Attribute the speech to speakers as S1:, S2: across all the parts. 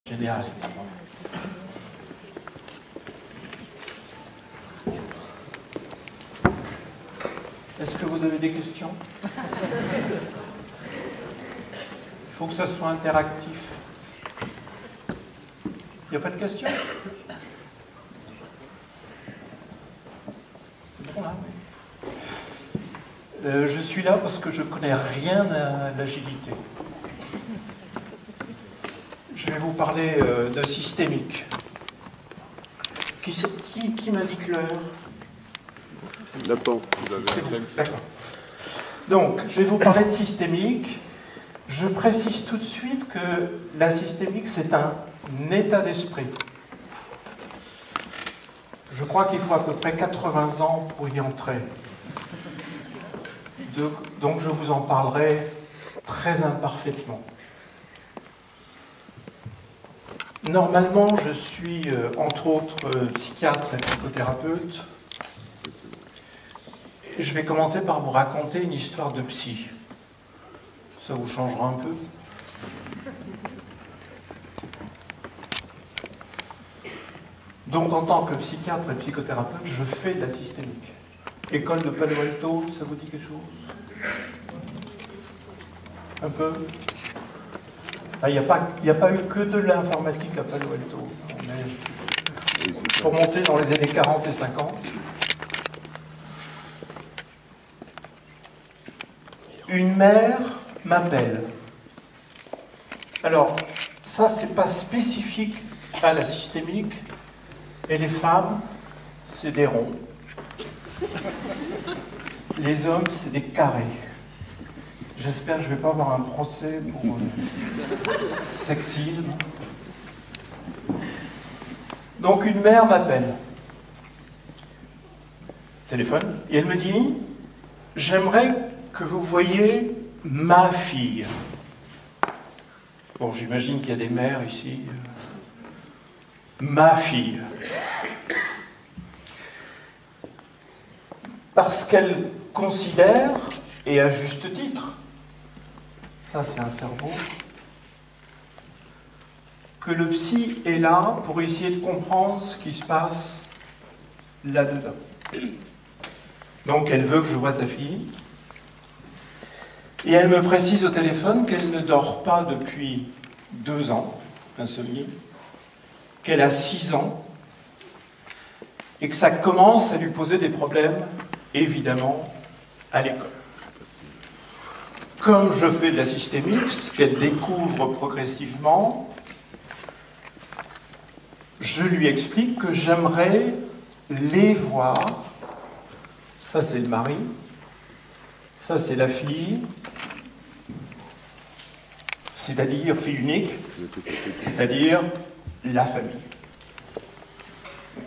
S1: Général. Est-ce que vous avez des questions? Il faut que ça soit interactif. Il n'y a pas de questions? C'est bon là? Je suis là parce que je ne connais rien à l'agilité. Je vais vous parler de systémique. Qui m'indique l'heure?
S2: Nathan,
S1: D'accord. Donc, je vais vous parler de systémique. Je précise tout de suite que la systémique, c'est un état d'esprit. Je crois qu'il faut à peu près 80 ans pour y entrer. Donc, je vous en parlerai très imparfaitement. Normalement, je suis, entre autres, psychiatre et psychothérapeute. Je vais commencer par vous raconter une histoire de psy. Ça vous changera un peu. Donc, en tant que psychiatre et psychothérapeute, je fais de la systémique. École de Palo Alto, ça vous dit quelque chose? Un peu? Il n'y a pas eu que de l'informatique à Palo Alto. Pour monter dans les années 40 et 50. Une mère m'appelle. Alors, ça, c'est pas spécifique à la systémique. Et les femmes, c'est des ronds. Les hommes, c'est des carrés. J'espère que je ne vais pas avoir un procès pour sexisme. Donc une mère m'appelle. Téléphone. Et elle me dit, j'aimerais que vous voyiez ma fille. Bon, j'imagine qu'il y a des mères ici. Ma fille. Parce qu'elle considère, et à juste titre, ça c'est un cerveau, que le psy est là pour essayer de comprendre ce qui se passe là-dedans. Donc elle veut que je voie sa fille, et elle me précise au téléphone qu'elle ne dort pas depuis 2 ans, insomnie, qu'elle a 6 ans, et que ça commence à lui poser des problèmes, évidemment, à l'école. Comme je fais de la systémique, ce qu'elle découvre progressivement, je lui explique que j'aimerais les voir. Ça, c'est le mari. Ça, c'est la fille. C'est-à-dire fille unique. C'est-à-dire la famille.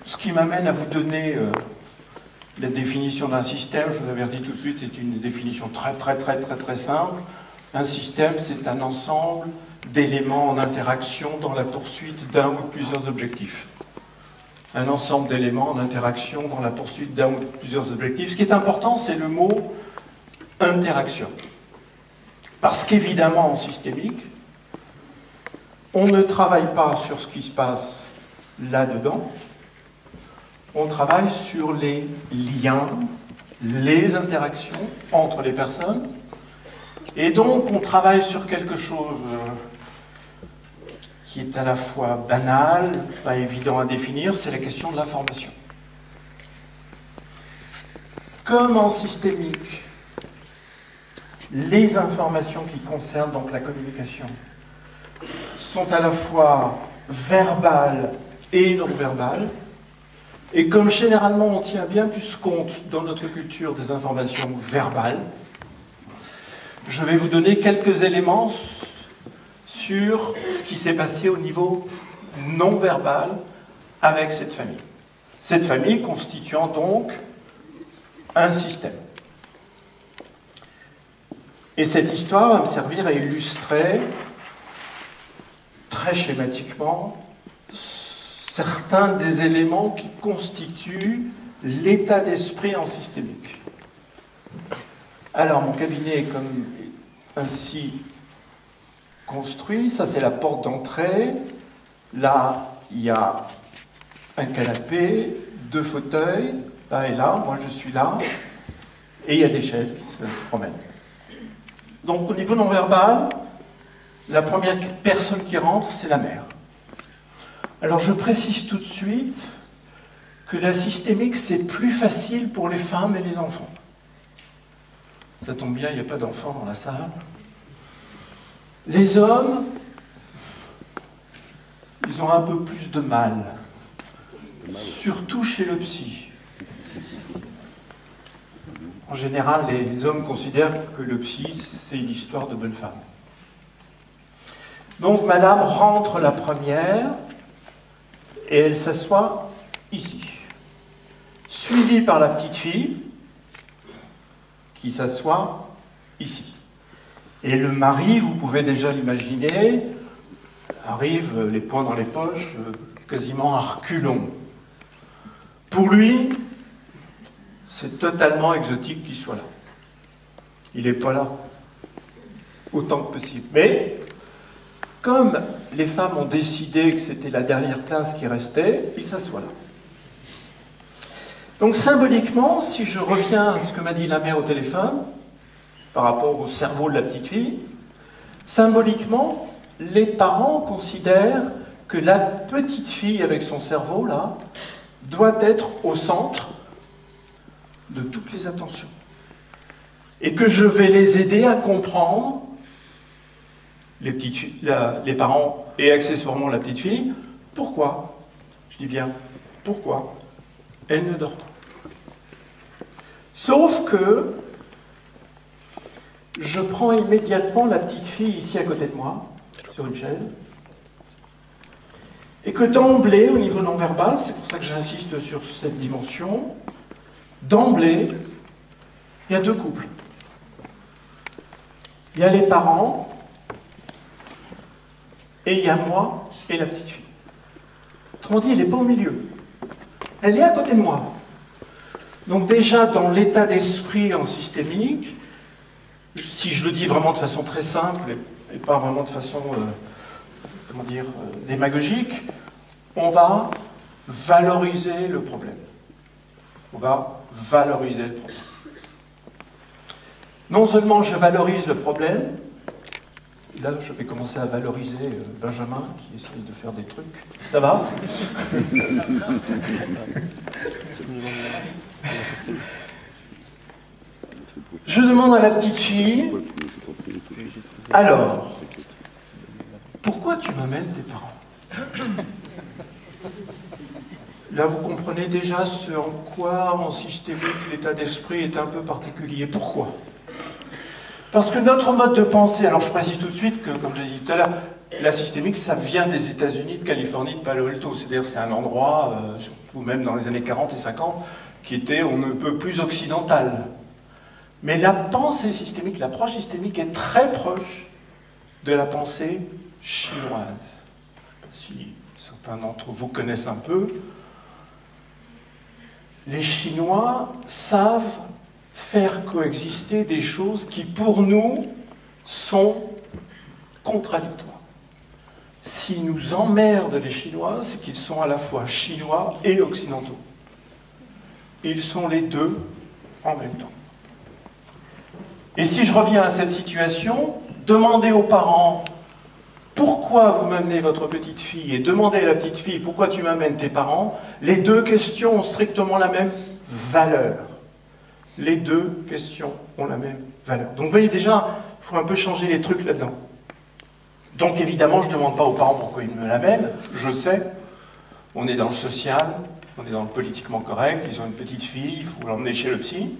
S1: Ce qui m'amène à vous donner la définition d'un système. Je vous avertis tout de suite, c'est une définition très simple. Un système, c'est un ensemble d'éléments en interaction dans la poursuite d'un ou de plusieurs objectifs. Un ensemble d'éléments en interaction dans la poursuite d'un ou de plusieurs objectifs. Ce qui est important, c'est le mot interaction. Parce qu'évidemment, en systémique, on ne travaille pas sur ce qui se passe là-dedans, on travaille sur les liens, les interactions entre les personnes, et donc on travaille sur quelque chose qui est à la fois banal, pas évident à définir, c'est la question de l'information. Comme en systémique, les informations qui concernent donc la communication sont à la fois verbales et non verbales, et comme généralement on tient bien plus compte dans notre culture des informations verbales, je vais vous donner quelques éléments sur ce qui s'est passé au niveau non verbal avec cette famille. Cette famille constituant donc un système. Et cette histoire va me servir à illustrer très schématiquement certains des éléments qui constituent l'état d'esprit en systémique. Alors, mon cabinet est comme ainsi construit. Ça, c'est la porte d'entrée. Là, il y a un canapé, 2 fauteuils, là et là, moi je suis là, et il y a des chaises qui se promènent. Donc au niveau non-verbal, la première personne qui rentre, c'est la mère. Alors je précise tout de suite que la systémique, c'est plus facile pour les femmes et les enfants. Ça tombe bien, il n'y a pas d'enfants dans la salle. Les hommes, ils ont un peu plus de mal, surtout chez le psy. En général, les hommes considèrent que le psy, c'est une histoire de bonne femme. Donc, madame rentre la première, et elle s'assoit ici. Suivie par la petite fille, qui s'assoit ici. Et le mari, vous pouvez déjà l'imaginer, arrive les poings dans les poches, quasiment à reculons. Pour lui, c'est totalement exotique qu'il soit là. Il n'est pas là autant que possible. Mais, comme les femmes ont décidé que c'était la dernière place qui restait, il s'assoit là. Donc symboliquement, si je reviens à ce que m'a dit la mère au téléphone, par rapport au cerveau de la petite fille, symboliquement, les parents considèrent que la petite fille avec son cerveau, là, doit être au centre de toutes les attentions. Et que je vais les aider à comprendre, les parents et accessoirement la petite fille, pourquoi, je dis bien, pourquoi elle ne dort pas. Sauf que je prends immédiatement la petite fille ici à côté de moi, sur une chaise, et que d'emblée, au niveau non-verbal, c'est pour ça que j'insiste sur cette dimension, d'emblée, il y a 2 couples. Il y a les parents, et il y a moi et la petite fille. Autrement dit, elle n'est pas au milieu. Elle est à côté de moi. Donc déjà, dans l'état d'esprit en systémique, si je le dis vraiment de façon très simple, et pas vraiment de façon, démagogique, on va valoriser le problème. On va valoriser le problème. Non seulement je valorise le problème, là je vais commencer à valoriser Benjamin qui essaye de faire des trucs. Ça va? Je demande à la petite fille, alors, pourquoi tu m'amènes tes parents? Là, vous comprenez déjà ce en quoi, en systémique, l'état d'esprit est un peu particulier. Pourquoi? Parce que notre mode de pensée, alors je précise tout de suite que, comme j'ai dit tout à l'heure, la systémique, ça vient des États-Unis, de Californie, de Palo Alto. C'est-à-dire c'est un endroit, surtout même dans les années 40 et 50, qui était on ne peut plus occidental. Mais la pensée systémique, l'approche systémique est très proche de la pensée chinoise. Je ne sais pas si certains d'entre vous connaissent un peu. Les Chinois savent faire coexister des choses qui, pour nous, sont contradictoires. S'ils nous emmerdent, les Chinois, c'est qu'ils sont à la fois chinois et occidentaux. Ils sont les deux en même temps. Et si je reviens à cette situation, demandez aux parents pourquoi vous m'amenez votre petite fille et demandez à la petite fille pourquoi tu m'amènes tes parents, les 2 questions ont strictement la même valeur. Les 2 questions ont la même valeur. Donc vous voyez déjà, il faut un peu changer les trucs là-dedans. Donc évidemment, je ne demande pas aux parents pourquoi ils me l'amènent, je sais, on est dans le social, on est dans le politiquement correct, ils ont une petite fille, il faut l'emmener chez le psy.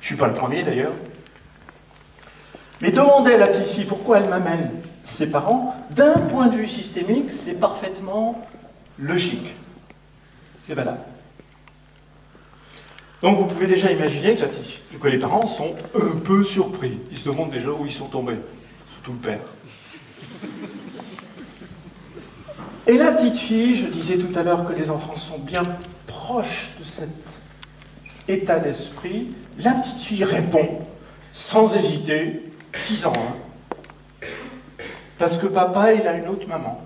S1: Je ne suis pas le premier d'ailleurs. Mais demander à la petite fille pourquoi elle m'amène ses parents, d'un point de vue systémique, c'est parfaitement logique. C'est valable. Donc vous pouvez déjà imaginer que les parents sont un peu surpris. Ils se demandent déjà où ils sont tombés, surtout le père. Et la petite fille, je disais tout à l'heure que les enfants sont bien proches de cet état d'esprit, la petite fille répond, sans hésiter, 6 ans, hein, parce que papa, il a une autre maman.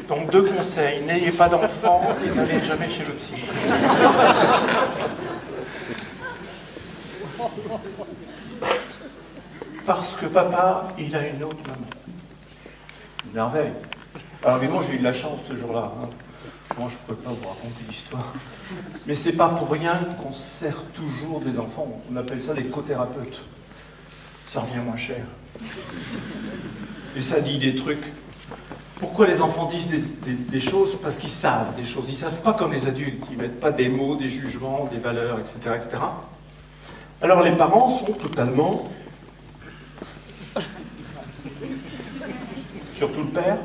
S1: Donc 2 conseils, n'ayez pas d'enfants et n'allez jamais chez le psy. Parce que papa, il a une autre maman. Une merveille. Alors évidemment, j'ai eu de la chance ce jour-là. Hein. Moi, je ne peux pas vous raconter l'histoire. Mais c'est pas pour rien qu'on sert toujours des enfants. On appelle ça des cothérapeutes. Ça revient moins cher. Et ça dit des trucs. Pourquoi les enfants disent des choses? Parce qu'ils savent des choses. Ils ne savent pas comme les adultes. Ils ne mettent pas des mots, des jugements, des valeurs, etc., etc. Alors les parents sont totalement... Surtout le père.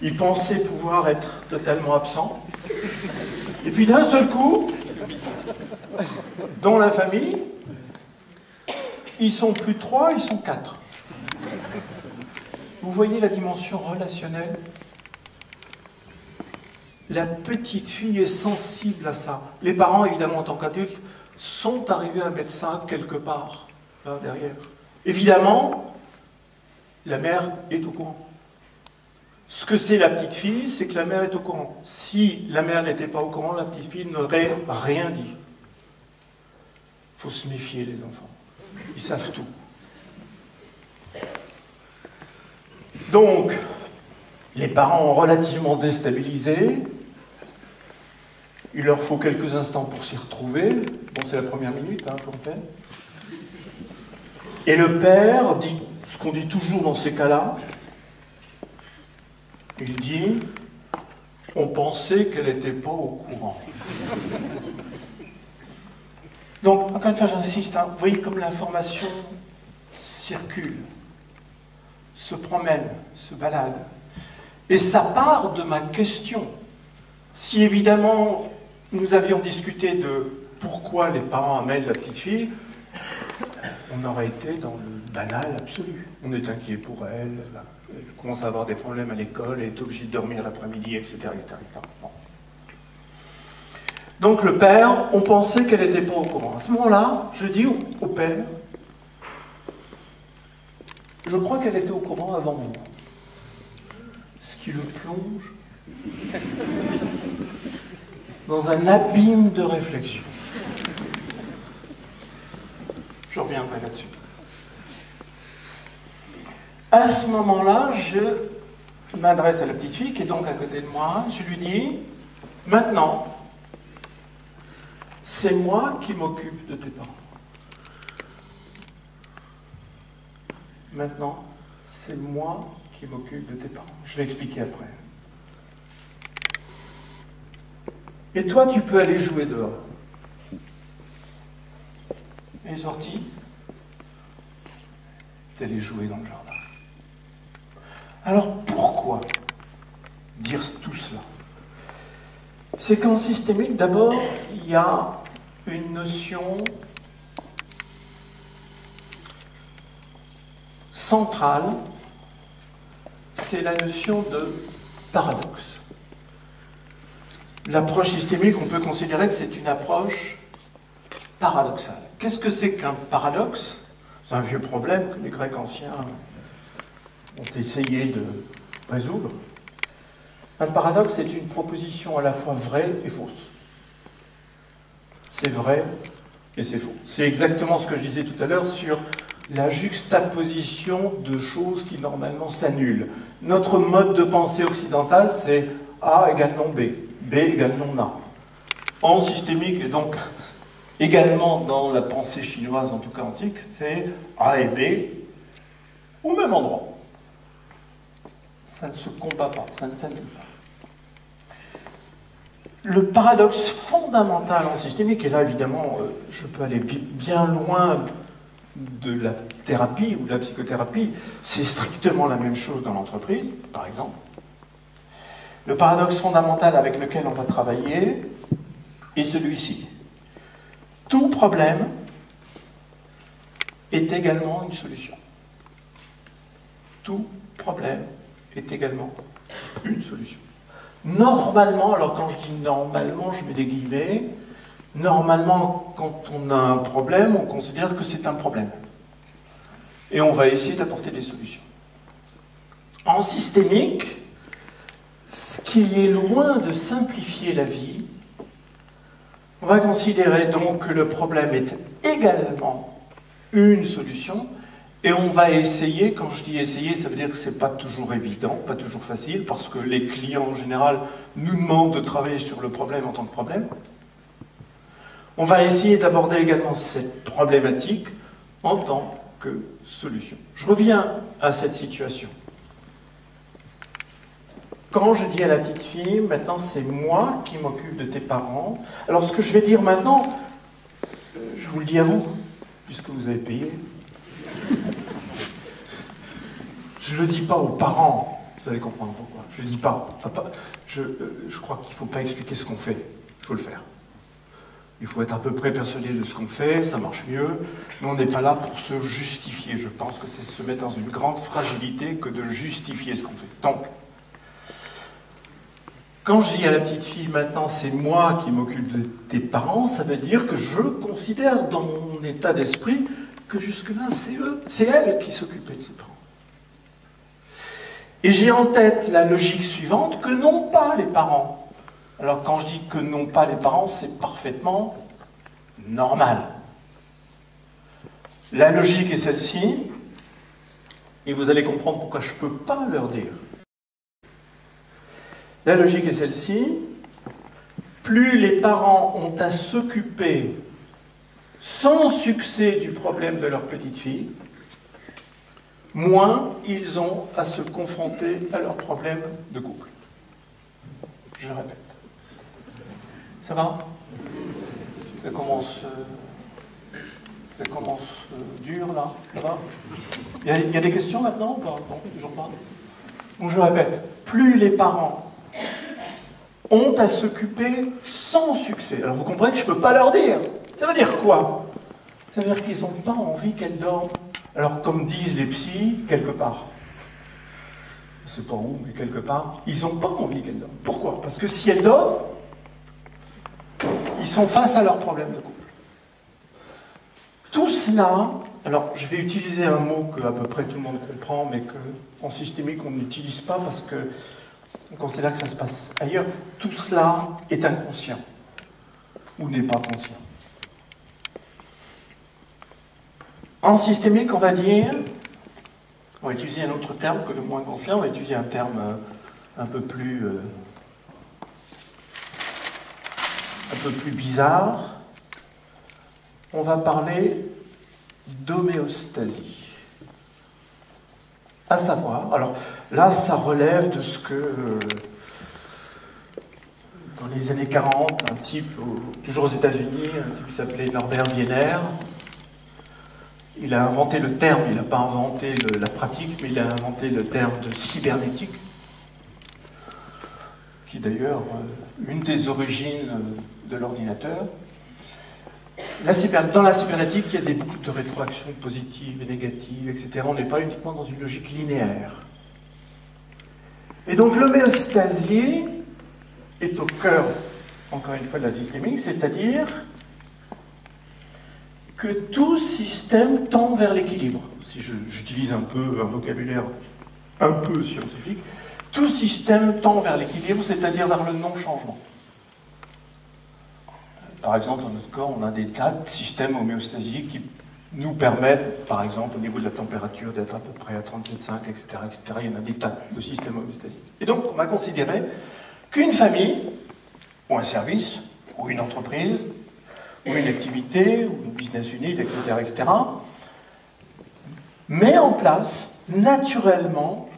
S1: Il pensait pouvoir être totalement absent. Et puis d'un seul coup, dans la famille, ils sont plus 3, ils sont 4. Vous voyez la dimension relationnelle? La petite fille est sensible à ça. Les parents, évidemment, en tant qu'adultes, sont arrivés à mettre ça quelque part, là, derrière. Évidemment, la mère est au courant. Ce que c'est la petite fille, c'est que la mère est au courant. Si la mère n'était pas au courant, la petite fille n'aurait rien dit. Il faut se méfier, les enfants. Ils savent tout. Donc, les parents ont relativement déstabilisé. Il leur faut quelques instants pour s'y retrouver. Bon, c'est la première minute, hein, pour le père. Et le père dit ce qu'on dit toujours dans ces cas-là. Il dit, on pensait qu'elle n'était pas au courant. Donc, encore une fois, j'insiste, hein, vous voyez comme l'information circule, se promène, se balade. Et ça part de ma question. Si évidemment, nous avions discuté de pourquoi les parents amènent la petite fille, on aurait été dans le banal absolu. On est inquiet pour elle, elle commence à avoir des problèmes à l'école, elle est obligée de dormir l'après-midi, etc. etc. Bon. Donc le père, on pensait qu'elle n'était pas au courant. À ce moment-là, je dis au père, je crois qu'elle était au courant avant vous. Ce qui le plonge dans un abîme de réflexion. Je reviendrai là-dessus. À ce moment-là, je m'adresse à la petite fille qui est donc à côté de moi. Je lui dis, maintenant, c'est moi qui m'occupe de tes parents. Maintenant, c'est moi qui m'occupe de tes parents. Je vais expliquer après. Et toi, tu peux aller jouer dehors. Elle est sortie. T'es allé jouer dans le jardin. Alors pourquoi dire tout cela? C'est qu'en systémique, d'abord, il y a une notion centrale, c'est la notion de paradoxe. L'approche systémique, on peut considérer que c'est une approche paradoxale. Qu'est-ce que c'est qu'un paradoxe? C'est un vieux problème que les Grecs anciens ont essayé de résoudre. Un paradoxe est une proposition à la fois vraie et fausse. C'est vrai et c'est faux. C'est exactement ce que je disais tout à l'heure sur la juxtaposition de choses qui normalement s'annulent. Notre mode de pensée occidental, c'est A égale non B, B égale non A. En systémique, et donc également dans la pensée chinoise, en tout cas antique, c'est A et B au même endroit. Ça ne se combat pas, ça ne s'annule pas. Le paradoxe fondamental en systémique, et là évidemment je peux aller bien loin de la thérapie ou de la psychothérapie, c'est strictement la même chose dans l'entreprise, par exemple. Le paradoxe fondamental avec lequel on va travailler est celui-ci. Tout problème est également une solution. Tout problème est également une solution. Normalement, alors quand je dis normalement, je mets des guillemets, Normalement, quand on a un problème, on considère que c'est un problème. Et on va essayer d'apporter des solutions. En systémique, ce qui est loin de simplifier la vie, on va considérer donc que le problème est également une solution, et on va essayer, quand je dis essayer, ça veut dire que ce n'est pas toujours évident, pas toujours facile, parce que les clients en général nous demandent de travailler sur le problème en tant que problème. On va essayer d'aborder également cette problématique en tant que solution. Je reviens à cette situation. Quand je dis à la petite fille, maintenant c'est moi qui m'occupe de tes parents, alors ce que je vais dire maintenant, je vous le dis à vous, puisque vous avez payé. Je ne le dis pas aux parents, vous allez comprendre pourquoi. Je ne le dis pas. Je crois qu'il ne faut pas expliquer ce qu'on fait, il faut le faire. Il faut être à peu près persuadé de ce qu'on fait, ça marche mieux. Mais on n'est pas là pour se justifier. Je pense que c'est se mettre dans une grande fragilité que de justifier ce qu'on fait. Donc, quand je dis à la petite fille, maintenant c'est moi qui m'occupe de tes parents, ça veut dire que je considère dans mon état d'esprit que jusque-là c'est elle qui s'occupait de ses parents. Et j'ai en tête la logique suivante, que non pas les parents. Alors quand je dis que non pas les parents, c'est parfaitement normal. La logique est celle-ci, et vous allez comprendre pourquoi je ne peux pas leur dire. La logique est celle-ci, plus les parents ont à s'occuper sans succès du problème de leur petite fille, moins ils ont à se confronter à leurs problèmes de couple. Je répète. Ça va? Ça commence dur là? Ça va? Il y a des questions maintenant ou pas? Non, toujours pas. Donc je répète, plus les parents ont à s'occuper sans succès. Alors vous comprenez que je ne peux pas leur dire. Ça veut dire quoi? Ça veut dire qu'ils n'ont pas envie qu'elles dorment. Alors comme disent les psys, quelque part. Je ne sais pas où, mais quelque part, ils n'ont pas envie qu'elles dorment. Pourquoi? Parce que si elles dorment, ils sont face à leurs problèmes de couple. Tout cela, alors je vais utiliser un mot que à peu près tout le monde comprend, mais qu'en systémique on n'utilise pas parce que on considère que ça se passe ailleurs. Tout cela est inconscient, ou n'est pas conscient. En systémique, on va dire, on va utiliser un autre terme que le moins conscient, on va utiliser un terme un peu plus bizarre. On va parler d'homéostasie. À savoir, alors là, ça relève de ce que, dans les années 40, un type, toujours aux États-Unis, un type qui s'appelait Norbert Wiener, il a inventé le terme, il n'a pas inventé la pratique, mais il a inventé le terme de cybernétique, qui est d'ailleurs une des origines de l'ordinateur. Dans la cybernétique, il y a des boucles de rétroaction positives et négatives, etc. On n'est pas uniquement dans une logique linéaire. Et donc l'homéostasie est au cœur, encore une fois, de la systémique, c'est-à-dire que tout système tend vers l'équilibre. Si j'utilise un peu un vocabulaire un peu scientifique, tout système tend vers l'équilibre, c'est-à-dire vers le non-changement. Par exemple, dans notre corps, on a des tas de systèmes homéostasiques qui nous permettent, par exemple, au niveau de la température, d'être à peu près à 37,5, etc., etc. Il y en a des tas de systèmes homéostasiques. Et donc, on va considérer qu'une famille, ou un service, ou une entreprise, ou une activité, ou une business unit, etc., etc., met en place naturellement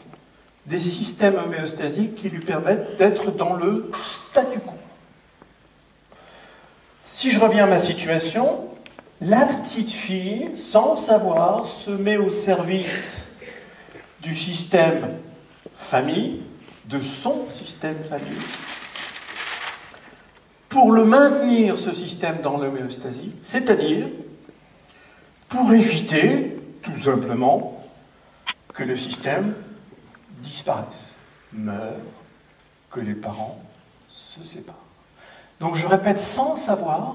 S1: des systèmes homéostasiques qui lui permettent d'être dans le statu quo. Si je reviens à ma situation, la petite fille, sans le savoir, se met au service du système famille, de son système famille, pour le maintenir, ce système, dans l'homéostasie, c'est-à-dire pour éviter, tout simplement, que le système disparaisse, meure, que les parents se séparent. Donc je répète, sans le savoir,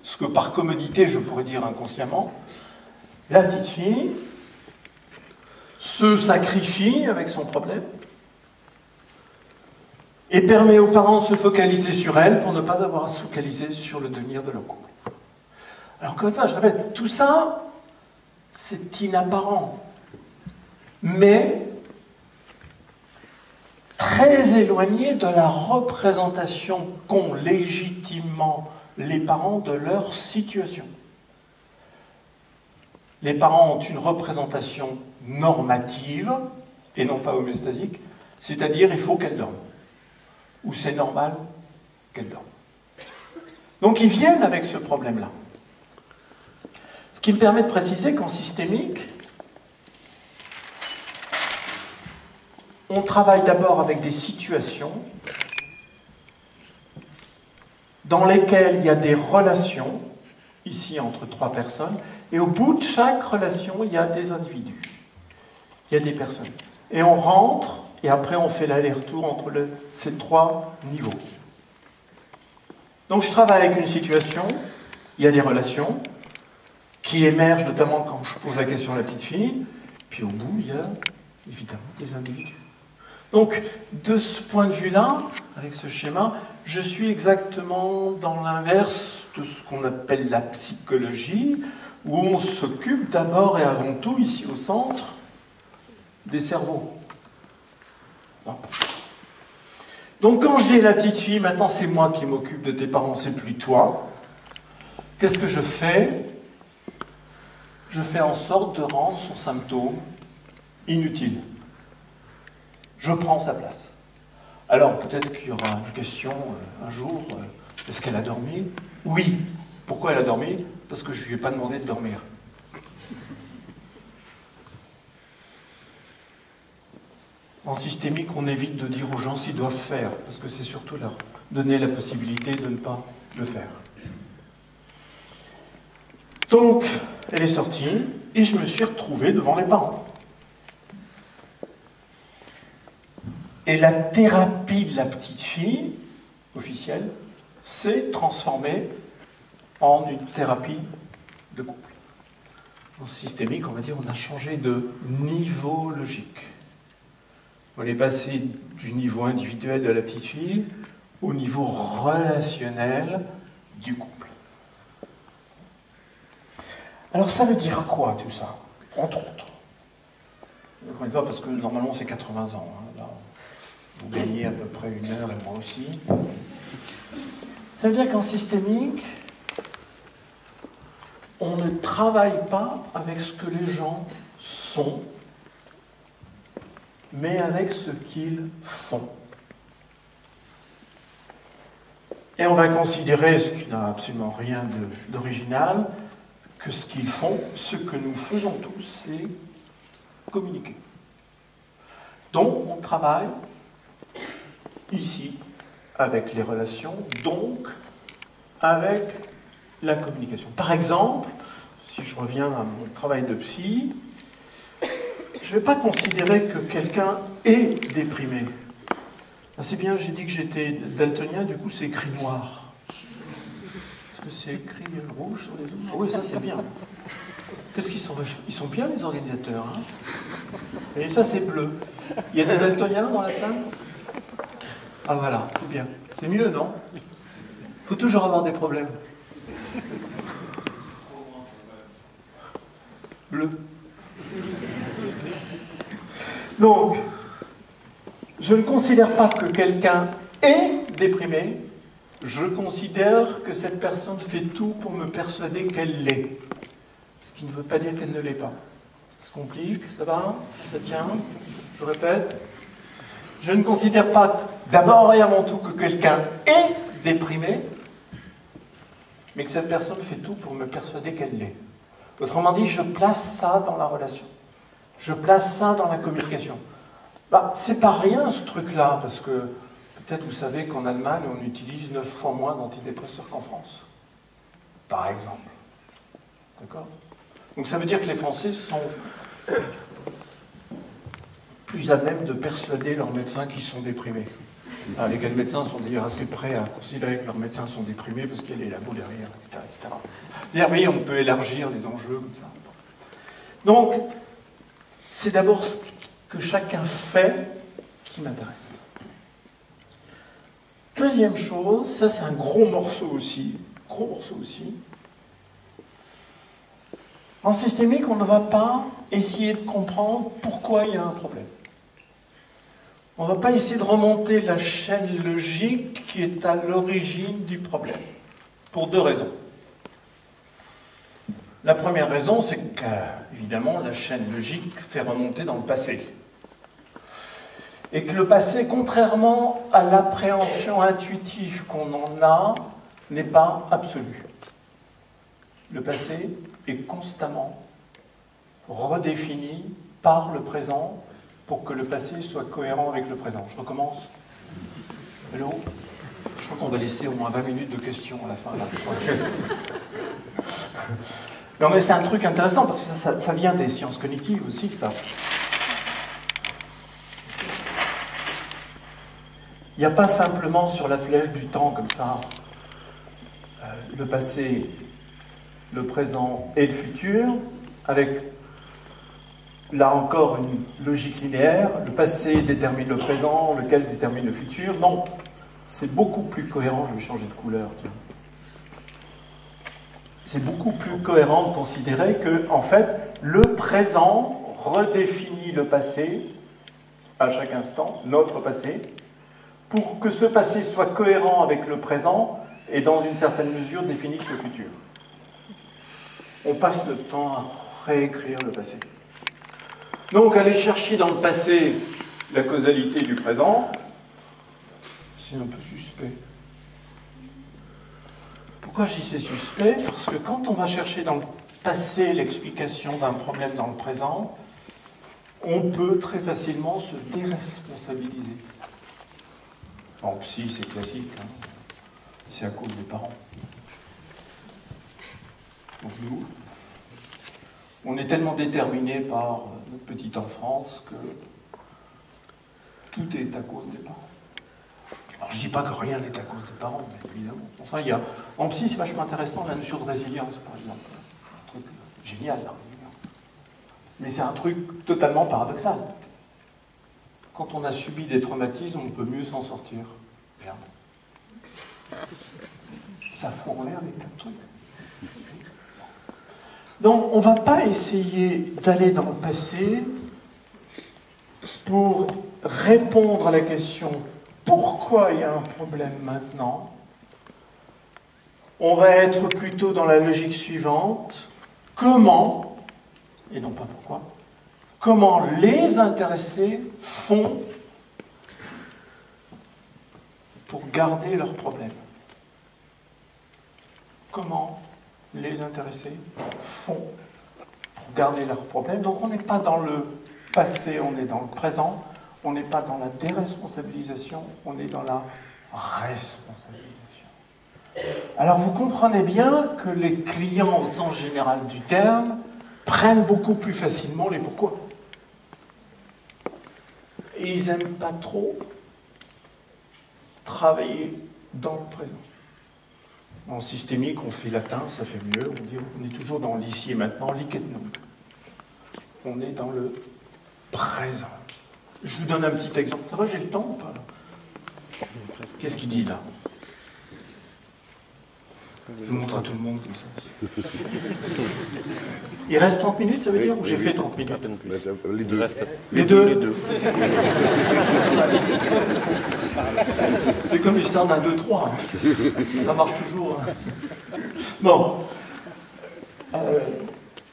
S1: ce que par commodité je pourrais dire inconsciemment, la petite fille se sacrifie avec son problème et permet aux parents de se focaliser sur elle pour ne pas avoir à se focaliser sur le devenir de leur couple. Alors encore une fois, je répète, tout ça, c'est inapparent, mais très éloigné de la représentation qu'ont légitimement les parents de leur situation. Les parents ont une représentation normative, et non pas homéostasique, c'est-à-dire il faut qu'elle dorme, ou c'est normal qu'elle dorme. Donc ils viennent avec ce problème-là. Ce qui me permet de préciser qu'en systémique, on travaille d'abord avec des situations dans lesquelles il y a des relations, ici entre 3 personnes, et au bout de chaque relation, il y a des individus, il y a des personnes. Et on rentre, et après on fait l'aller-retour entre ces 3 niveaux. Donc je travaille avec une situation, il y a des relations, qui émergent notamment quand je pose la question à la petite fille, puis au bout, il y a évidemment des individus. Donc, de ce point de vue-là, avec ce schéma, je suis exactement dans l'inverse de ce qu'on appelle la psychologie, où on s'occupe d'abord et avant tout, ici au centre, des cerveaux. Bon. Donc, quand je dis à la petite fille, maintenant c'est moi qui m'occupe de tes parents, c'est plus toi, qu'est-ce que je fais ? Je fais en sorte de rendre son symptôme inutile. Je prends sa place. Alors, peut-être qu'il y aura une question un jour, est-ce qu'elle a dormi? Oui. Pourquoi elle a dormi? Parce que je ne lui ai pas demandé de dormir. En systémique, on évite de dire aux gens s'ils doivent faire, parce que c'est surtout leur donner la possibilité de ne pas le faire. Donc, elle est sortie, et je me suis retrouvé devant les parents. Et la thérapie de la petite fille, officielle, s'est transformée en une thérapie de couple. En systémique, on va dire, on a changé de niveau logique. On est passé du niveau individuel de la petite fille au niveau relationnel du couple. Alors ça veut dire quoi tout ça? Entre autres. Encore une fois, parce que normalement c'est 80 ans. Hein, là, vous gagnez à peu près 1 heure et moi aussi. Ça veut dire qu'en systémique, on ne travaille pas avec ce que les gens sont, mais avec ce qu'ils font. Et on va considérer, ce qui n'a absolument rien d'original, que ce qu'ils font, ce que nous faisons tous, c'est communiquer. Donc, on travaille ici avec les relations, donc avec la communication. Par exemple, si je reviens à mon travail de psy, je ne vais pas considérer que quelqu'un est déprimé. C'est bien, j'ai dit que j'étais daltonien, du coup c'est écrit noir. Est-ce que c'est écrit rouge sur les autres? Oui, ça c'est bien. Qu'est-ce qu'ils sont? Ils sont bien les organisateurs. Hein, et ça c'est bleu. Il y a des daltoniens dans la salle? Ah voilà, c'est bien. C'est mieux, non? Il faut toujours avoir des problèmes. Bleu. Donc, je ne considère pas que quelqu'un est déprimé, je considère que cette personne fait tout pour me persuader qu'elle l'est. Ce qui ne veut pas dire qu'elle ne l'est pas. Ça se complique, ça va? Ça tient? Je répète. Je ne considère pas d'abord et avant tout que quelqu'un est déprimé, mais que cette personne fait tout pour me persuader qu'elle l'est. Autrement dit, je place ça dans la relation. Je place ça dans la communication. Bah, c'est pas rien ce truc-là, parce que peut-être vous savez qu'en Allemagne, on utilise 9 fois moins d'antidépresseurs qu'en France. Par exemple. D'accord? Donc ça veut dire que les Français sont plus à même de persuader leurs médecins qu'ils sont déprimés. Enfin, lesquels médecins sont d'ailleurs assez prêts à considérer que leurs médecins sont déprimés parce qu'il y a les labos derrière, etc. etc. C'est-à-dire, vous voyez, on peut élargir les enjeux comme ça. Donc, c'est d'abord ce que chacun fait qui m'intéresse. Deuxième chose, ça c'est un gros morceau aussi. En systémique, on ne va pas essayer de comprendre pourquoi il y a un problème. On ne va pas essayer de remonter la chaîne logique qui est à l'origine du problème, pour deux raisons. La première raison, c'est qu'évidemment, la chaîne logique fait remonter dans le passé. Et que le passé, contrairement à l'appréhension intuitive qu'on en a, n'est pas absolu. Le passé est constamment redéfini par le présent pour que le passé soit cohérent avec le présent. Je recommence. Hello? Je crois qu'on va laisser au moins 20 minutes de questions à la fin. Là, je crois que... Non, mais c'est un truc intéressant parce que ça vient des sciences cognitives aussi, ça. Il n'y a pas simplement sur la flèche du temps comme ça le passé, le présent et le futur, avec là encore une logique linéaire, le passé détermine le présent, lequel détermine le futur. Non, c'est beaucoup plus cohérent, je vais changer de couleur, tiens. C'est beaucoup plus cohérent de considérer que, en fait, le présent redéfinit le passé, à chaque instant, notre passé, pour que ce passé soit cohérent avec le présent et, dans une certaine mesure, définisse le futur. On passe le temps à réécrire le passé. Donc, aller chercher dans le passé la causalité du présent, c'est un peu suspect. Pourquoi je dis c'est suspect? Parce que quand on va chercher dans le passé l'explication d'un problème dans le présent, on peut très facilement se déresponsabiliser. En psy, c'est classique, hein. C'est à cause des parents. Donc nous, on est tellement déterminés par notre petite enfance que tout est à cause des parents. Alors je ne dis pas que rien n'est à cause des parents, mais évidemment. Enfin, en psy, c'est vachement intéressant la notion de résilience, par exemple. Un truc génial, la résilience. Mais c'est un truc totalement paradoxal. Quand on a subi des traumatismes, on peut mieux s'en sortir. Merde. Ça fout en l'air des tas de trucs. Donc, on ne va pas essayer d'aller dans le passé pour répondre à la question pourquoi il y a un problème maintenant. On va être plutôt dans la logique suivante. Comment, et non pas pourquoi, comment les intéressés font pour garder leurs problèmes. Comment les intéressés font pour garder leurs problèmes. Donc on n'est pas dans le passé, on est dans le présent. On n'est pas dans la déresponsabilisation, on est dans la responsabilisation. Alors vous comprenez bien que les clients au sens général du terme prennent beaucoup plus facilement les pourquoi. Et ils n'aiment pas trop travailler dans le présent. En systémique, on fait latin, ça fait mieux, on dit on est toujours dans l'ici et maintenant, lic et nunc. On est dans le présent. Je vous donne un petit exemple. Ça va, j'ai le temps ou pas? Qu'est-ce qu'il dit là? Je vous montre à tout le monde comme ça. Il reste 30 minutes, ça veut dire? Ou j'ai fait 30 minutes?
S2: Les deux.
S1: Les deux. C'est comme l'histoire d'un 2-3. Hein. Ça marche toujours. Hein. Bon.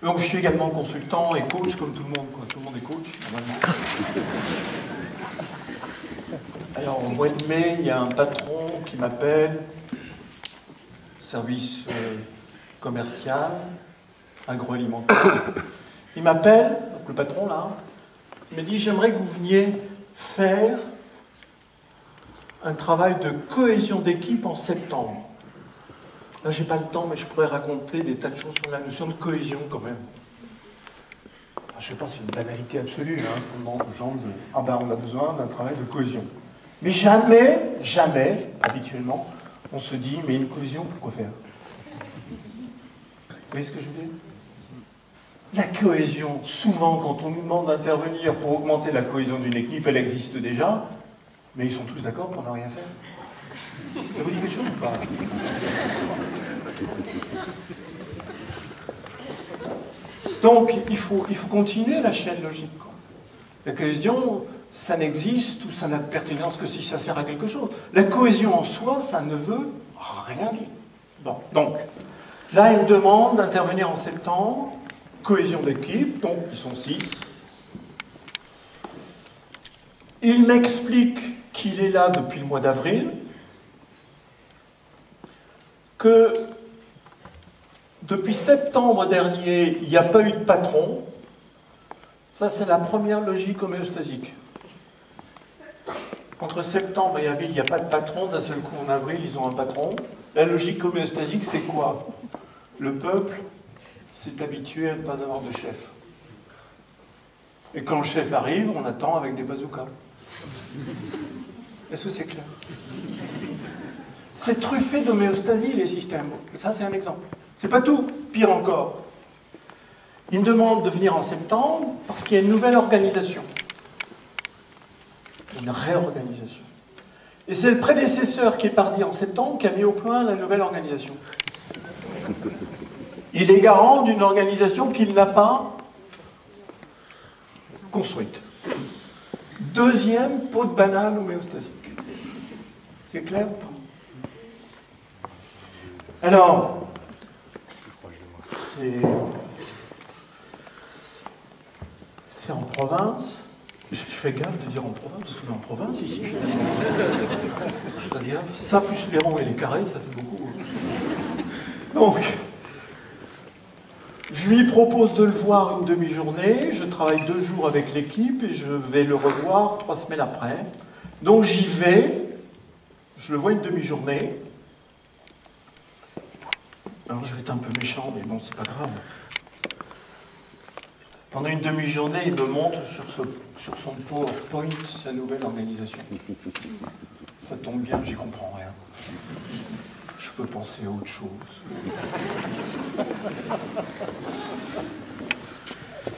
S1: Donc je suis également consultant et coach comme tout le monde, quoi. Tout le monde est coach, normalement. Alors au mois de mai, il y a un patron qui m'appelle, service commercial, agroalimentaire. Il m'appelle, donc le patron là, il me dit j'aimerais que vous veniez faire un travail de cohésion d'équipe en septembre. Là, j'ai pas le temps, mais je pourrais raconter des tas de choses sur la notion de cohésion, quand même. Enfin, je sais pas, c'est une banalité absolue, hein, comment gens de... Ah ben, on a besoin d'un travail de cohésion. Mais jamais, jamais, habituellement, on se dit, mais une cohésion, pourquoi faire? Vous voyez ce que je veux dire? La cohésion, souvent, quand on nous demande d'intervenir pour augmenter la cohésion d'une équipe, elle existe déjà, mais ils sont tous d'accord pour ne rien faire. Ça vous dit quelque chose ou pas? Donc, il faut continuer la chaîne logique, quoi. La cohésion, ça n'existe ou ça n'a de pertinence que si ça sert à quelque chose. La cohésion en soi, ça ne veut rien dire. Bon, donc, là, il me demande d'intervenir en septembre, cohésion d'équipe, donc ils sont 6. Il m'explique qu'il est là depuis le mois d'avril, que depuis septembre dernier, il n'y a pas eu de patron. Ça, c'est la première logique homéostasique. Entre septembre et avril, il n'y a pas de patron. D'un seul coup, en avril, ils ont un patron. La logique homéostasique, c'est quoi? Le peuple s'est habitué à ne pas avoir de chef. Et quand le chef arrive, on attend avec des bazookas. Est-ce que c'est clair? C'est truffé d'homéostasie, les systèmes. Ça, c'est un exemple. C'est pas tout. Pire encore. Il me demande de venir en septembre parce qu'il y a une nouvelle organisation. Une réorganisation. Et c'est le prédécesseur qui est parti en septembre qui a mis au point la nouvelle organisation. Il est garant d'une organisation qu'il n'a pas construite. Deuxième peau de banane homéostasique. C'est clair ou pas? Alors, c'est en province. Je fais gaffe de dire en province, parce qu'on est en province ici, finalement. Je fais gaffe. Ça plus les ronds et les carrés, ça fait beaucoup. Donc, je lui propose de le voir une demi-journée. Je travaille 2 jours avec l'équipe et je vais le revoir 3 semaines après. Donc j'y vais. Je le vois une demi-journée. Alors je vais être un peu méchant, mais bon, c'est pas grave. Pendant une demi-journée, il me montre sur son PowerPoint sa nouvelle organisation. Ça tombe bien, j'y comprends rien. Je peux penser à autre chose.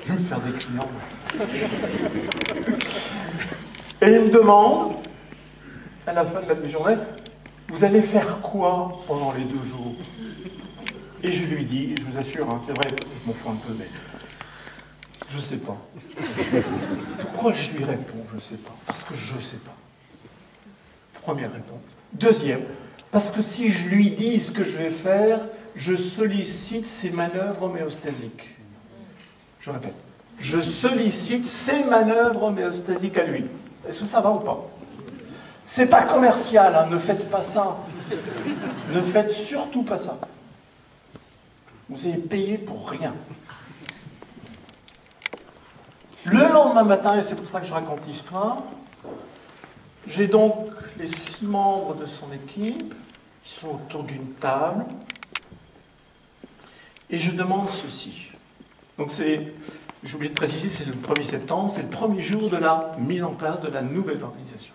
S1: Je vais me faire des clients. Et il me demande, à la fin de la demi-journée, vous allez faire quoi pendant les 2 jours? Et je lui dis, je vous assure, hein, c'est vrai, je m'en fous un peu, mais je ne sais pas. Pourquoi je lui réponds, je ne sais pas? Parce que je ne sais pas. Première réponse. Deuxième, parce que si je lui dis ce que je vais faire, je sollicite ses manœuvres homéostasiques. Je répète, je sollicite ses manœuvres homéostasiques à lui. Est-ce que ça va ou pas? C'est pas commercial, hein, ne faites pas ça. Ne faites surtout pas ça. Vous allez payer pour rien. Le lendemain matin, et c'est pour ça que je raconte l'histoire, j'ai donc les 6 membres de son équipe qui sont autour d'une table et je demande ceci. Donc j'ai oublié de préciser, c'est le 1er septembre, c'est le premier jour de la mise en place de la nouvelle organisation.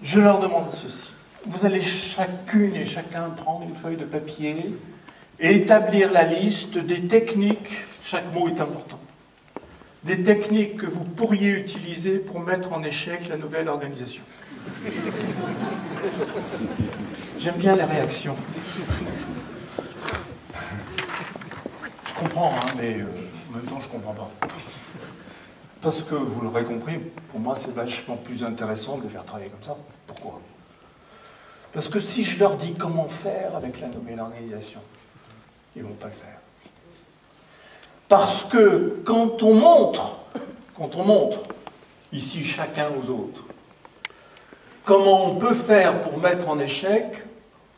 S1: Je leur demande ceci. Vous allez chacune et chacun prendre une feuille de papier et établir la liste des techniques, chaque mot est important, des techniques que vous pourriez utiliser pour mettre en échec la nouvelle organisation. J'aime bien les réactions. Je comprends, hein, mais en même temps, je ne comprends pas. Parce que, vous l'aurez compris, pour moi, c'est vachement plus intéressant de les faire travailler comme ça. Pourquoi? Parce que si je leur dis comment faire avec la nouvelle organisation, ils ne vont pas le faire. Parce que quand on montre, ici chacun aux autres, comment on peut faire pour mettre en échec,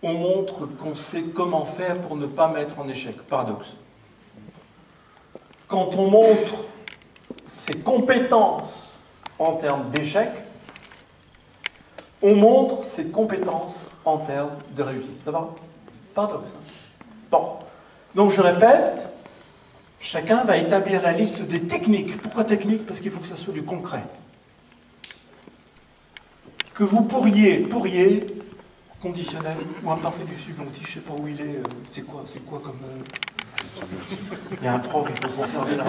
S1: on montre qu'on sait comment faire pour ne pas mettre en échec. Paradoxe. Quand on montre ses compétences en termes d'échec, on montre ses compétences en termes de réussite. Ça va? Paradoxe. Bon. Donc je répète, chacun va établir la liste des techniques. Pourquoi technique? Parce qu'il faut que ça soit du concret. que vous pourriez, conditionnel ou imparfait du subjonctif, je ne sais pas où il est, c'est quoi comme... Il y a un prof, il faut s'en servir là.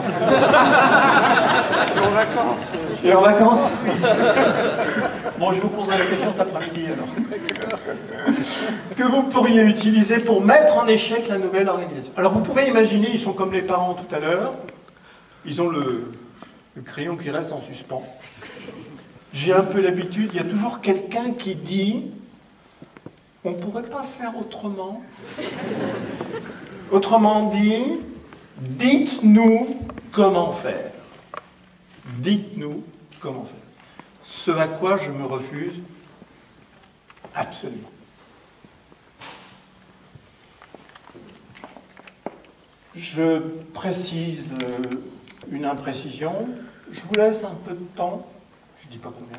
S2: En vacances.
S1: Et en vacances, oui. Bon, je vous poserai la question cet après-midi alors. Que vous pourriez utiliser pour mettre en échec la nouvelle organisation. Alors vous pouvez imaginer, ils sont comme les parents tout à l'heure, ils ont le crayon qui reste en suspens. J'ai un peu l'habitude, il y a toujours quelqu'un qui dit « on ne pourrait pas faire autrement ». Autrement dit, dites-nous comment faire. Dites-nous comment faire. Ce à quoi je me refuse absolument. Je précise une imprécision. Je vous laisse un peu de temps, je ne dis pas combien,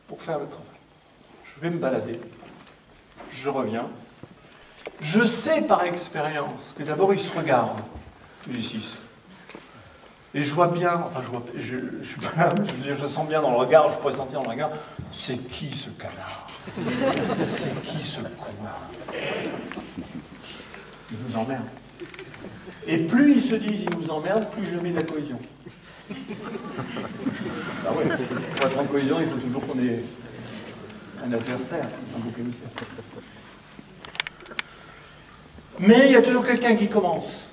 S1: pour faire le travail. Je vais me balader. Je reviens. Je sais par expérience que d'abord ils se regardent, tous les 6. Et je vois bien, enfin je suis pas là, je sens bien dans le regard, je pourrais sentir dans le regard, c'est qui ce canard? C'est qui ce con-là? Il nous emmerde. Et plus ils se disent ils nous emmerdent, plus je mets de la cohésion. Ah ouais, pour être en cohésion, il faut toujours qu'on ait un adversaire, un bouc émissaire. Mais il y a toujours quelqu'un qui commence.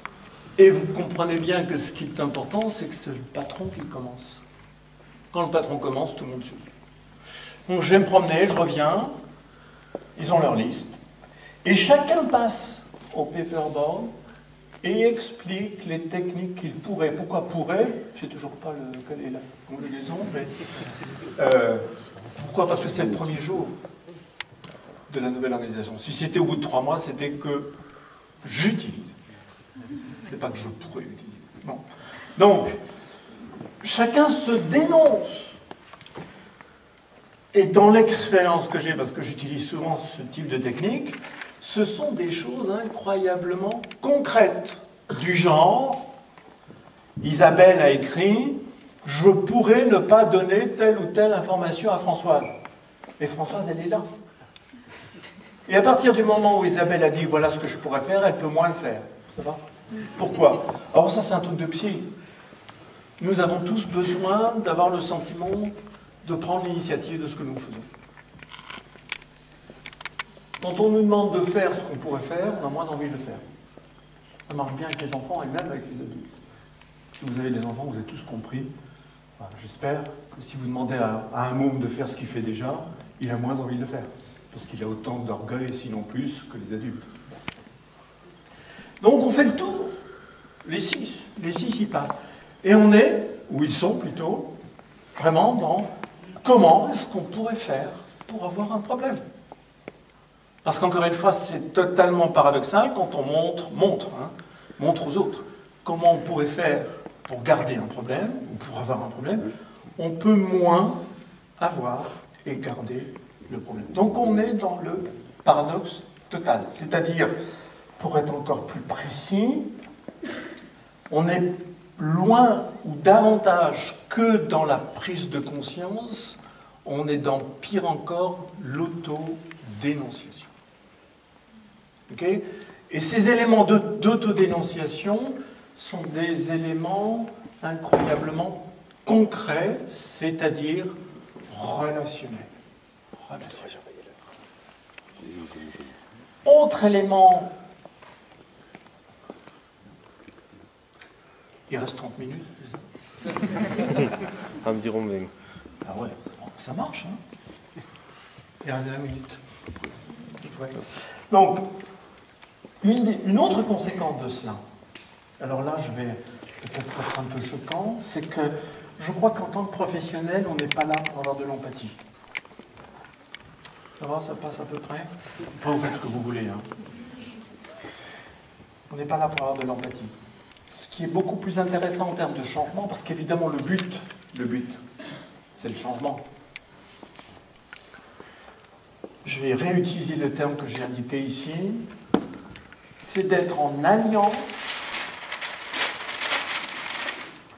S1: Et vous comprenez bien que ce qui est important, c'est que c'est le patron qui commence. Quand le patron commence, tout le monde suit. Donc je vais me promener, je reviens, ils ont leur liste, et chacun passe au paperboard et explique les techniques qu'il pourrait. Pourquoi pourrait? Je ne sais toujours pas quelle est la combinaison, mais pourquoi? Parce que c'est le premier jour de la nouvelle organisation. Si c'était au bout de 3 mois, c'était que j'utilise. C'est pas que je pourrais utiliser. Bon. Donc, chacun se dénonce. Et dans l'expérience que j'ai, parce que j'utilise souvent ce type de technique, ce sont des choses incroyablement concrètes. Du genre, Isabelle a écrit « Je pourrais ne pas donner telle ou telle information à Françoise ». Et Françoise, elle est là. Et à partir du moment où Isabelle a dit « Voilà ce que je pourrais faire », elle peut moins le faire. Ça va? Pourquoi? Alors ça, c'est un truc de psy. Nous avons tous besoin d'avoir le sentiment de prendre l'initiative de ce que nous faisons. Quand on nous demande de faire ce qu'on pourrait faire, on a moins envie de le faire. Ça marche bien avec les enfants et même avec les adultes. Si vous avez des enfants, vous avez tous compris. Enfin, j'espère que si vous demandez à un môme de faire ce qu'il fait déjà, il a moins envie de le faire. Parce qu'il a autant d'orgueil, sinon plus, que les adultes. Donc on fait le tour. Les 6 y passent. Et on est, où ils sont plutôt, vraiment dans comment est-ce qu'on pourrait faire pour avoir un problème. Parce qu'encore une fois, c'est totalement paradoxal quand on montre aux autres. Comment on pourrait faire pour garder un problème, ou pour avoir un problème, on peut moins avoir et garder le problème. Donc on est dans le paradoxe total. C'est-à-dire, pour être encore plus précis, on est loin ou davantage que dans la prise de conscience, on est dans, pire encore, l'autodénonciation. Okay? Et ces éléments d'autodénonciation sont des éléments incroyablement concrets, c'est-à-dire relationnels. Autre élément... Il reste 30 minutes, c'est ça?
S3: Un petit ronding.
S1: Ah ouais, ça marche, hein? Il reste 20 minutes. Ouais. Donc, une autre conséquence de cela, alors là, je vais peut-être être un peu choquant, c'est que je crois qu'en tant que professionnel, on n'est pas là pour avoir de l'empathie. Ça va, ça passe à peu près? Après, vous faites ce que vous voulez, hein. On n'est pas là pour avoir de l'empathie. Ce qui est beaucoup plus intéressant en termes de changement, parce qu'évidemment le but, c'est le changement. Je vais réutiliser le terme que j'ai indiqué ici, c'est d'être en alliance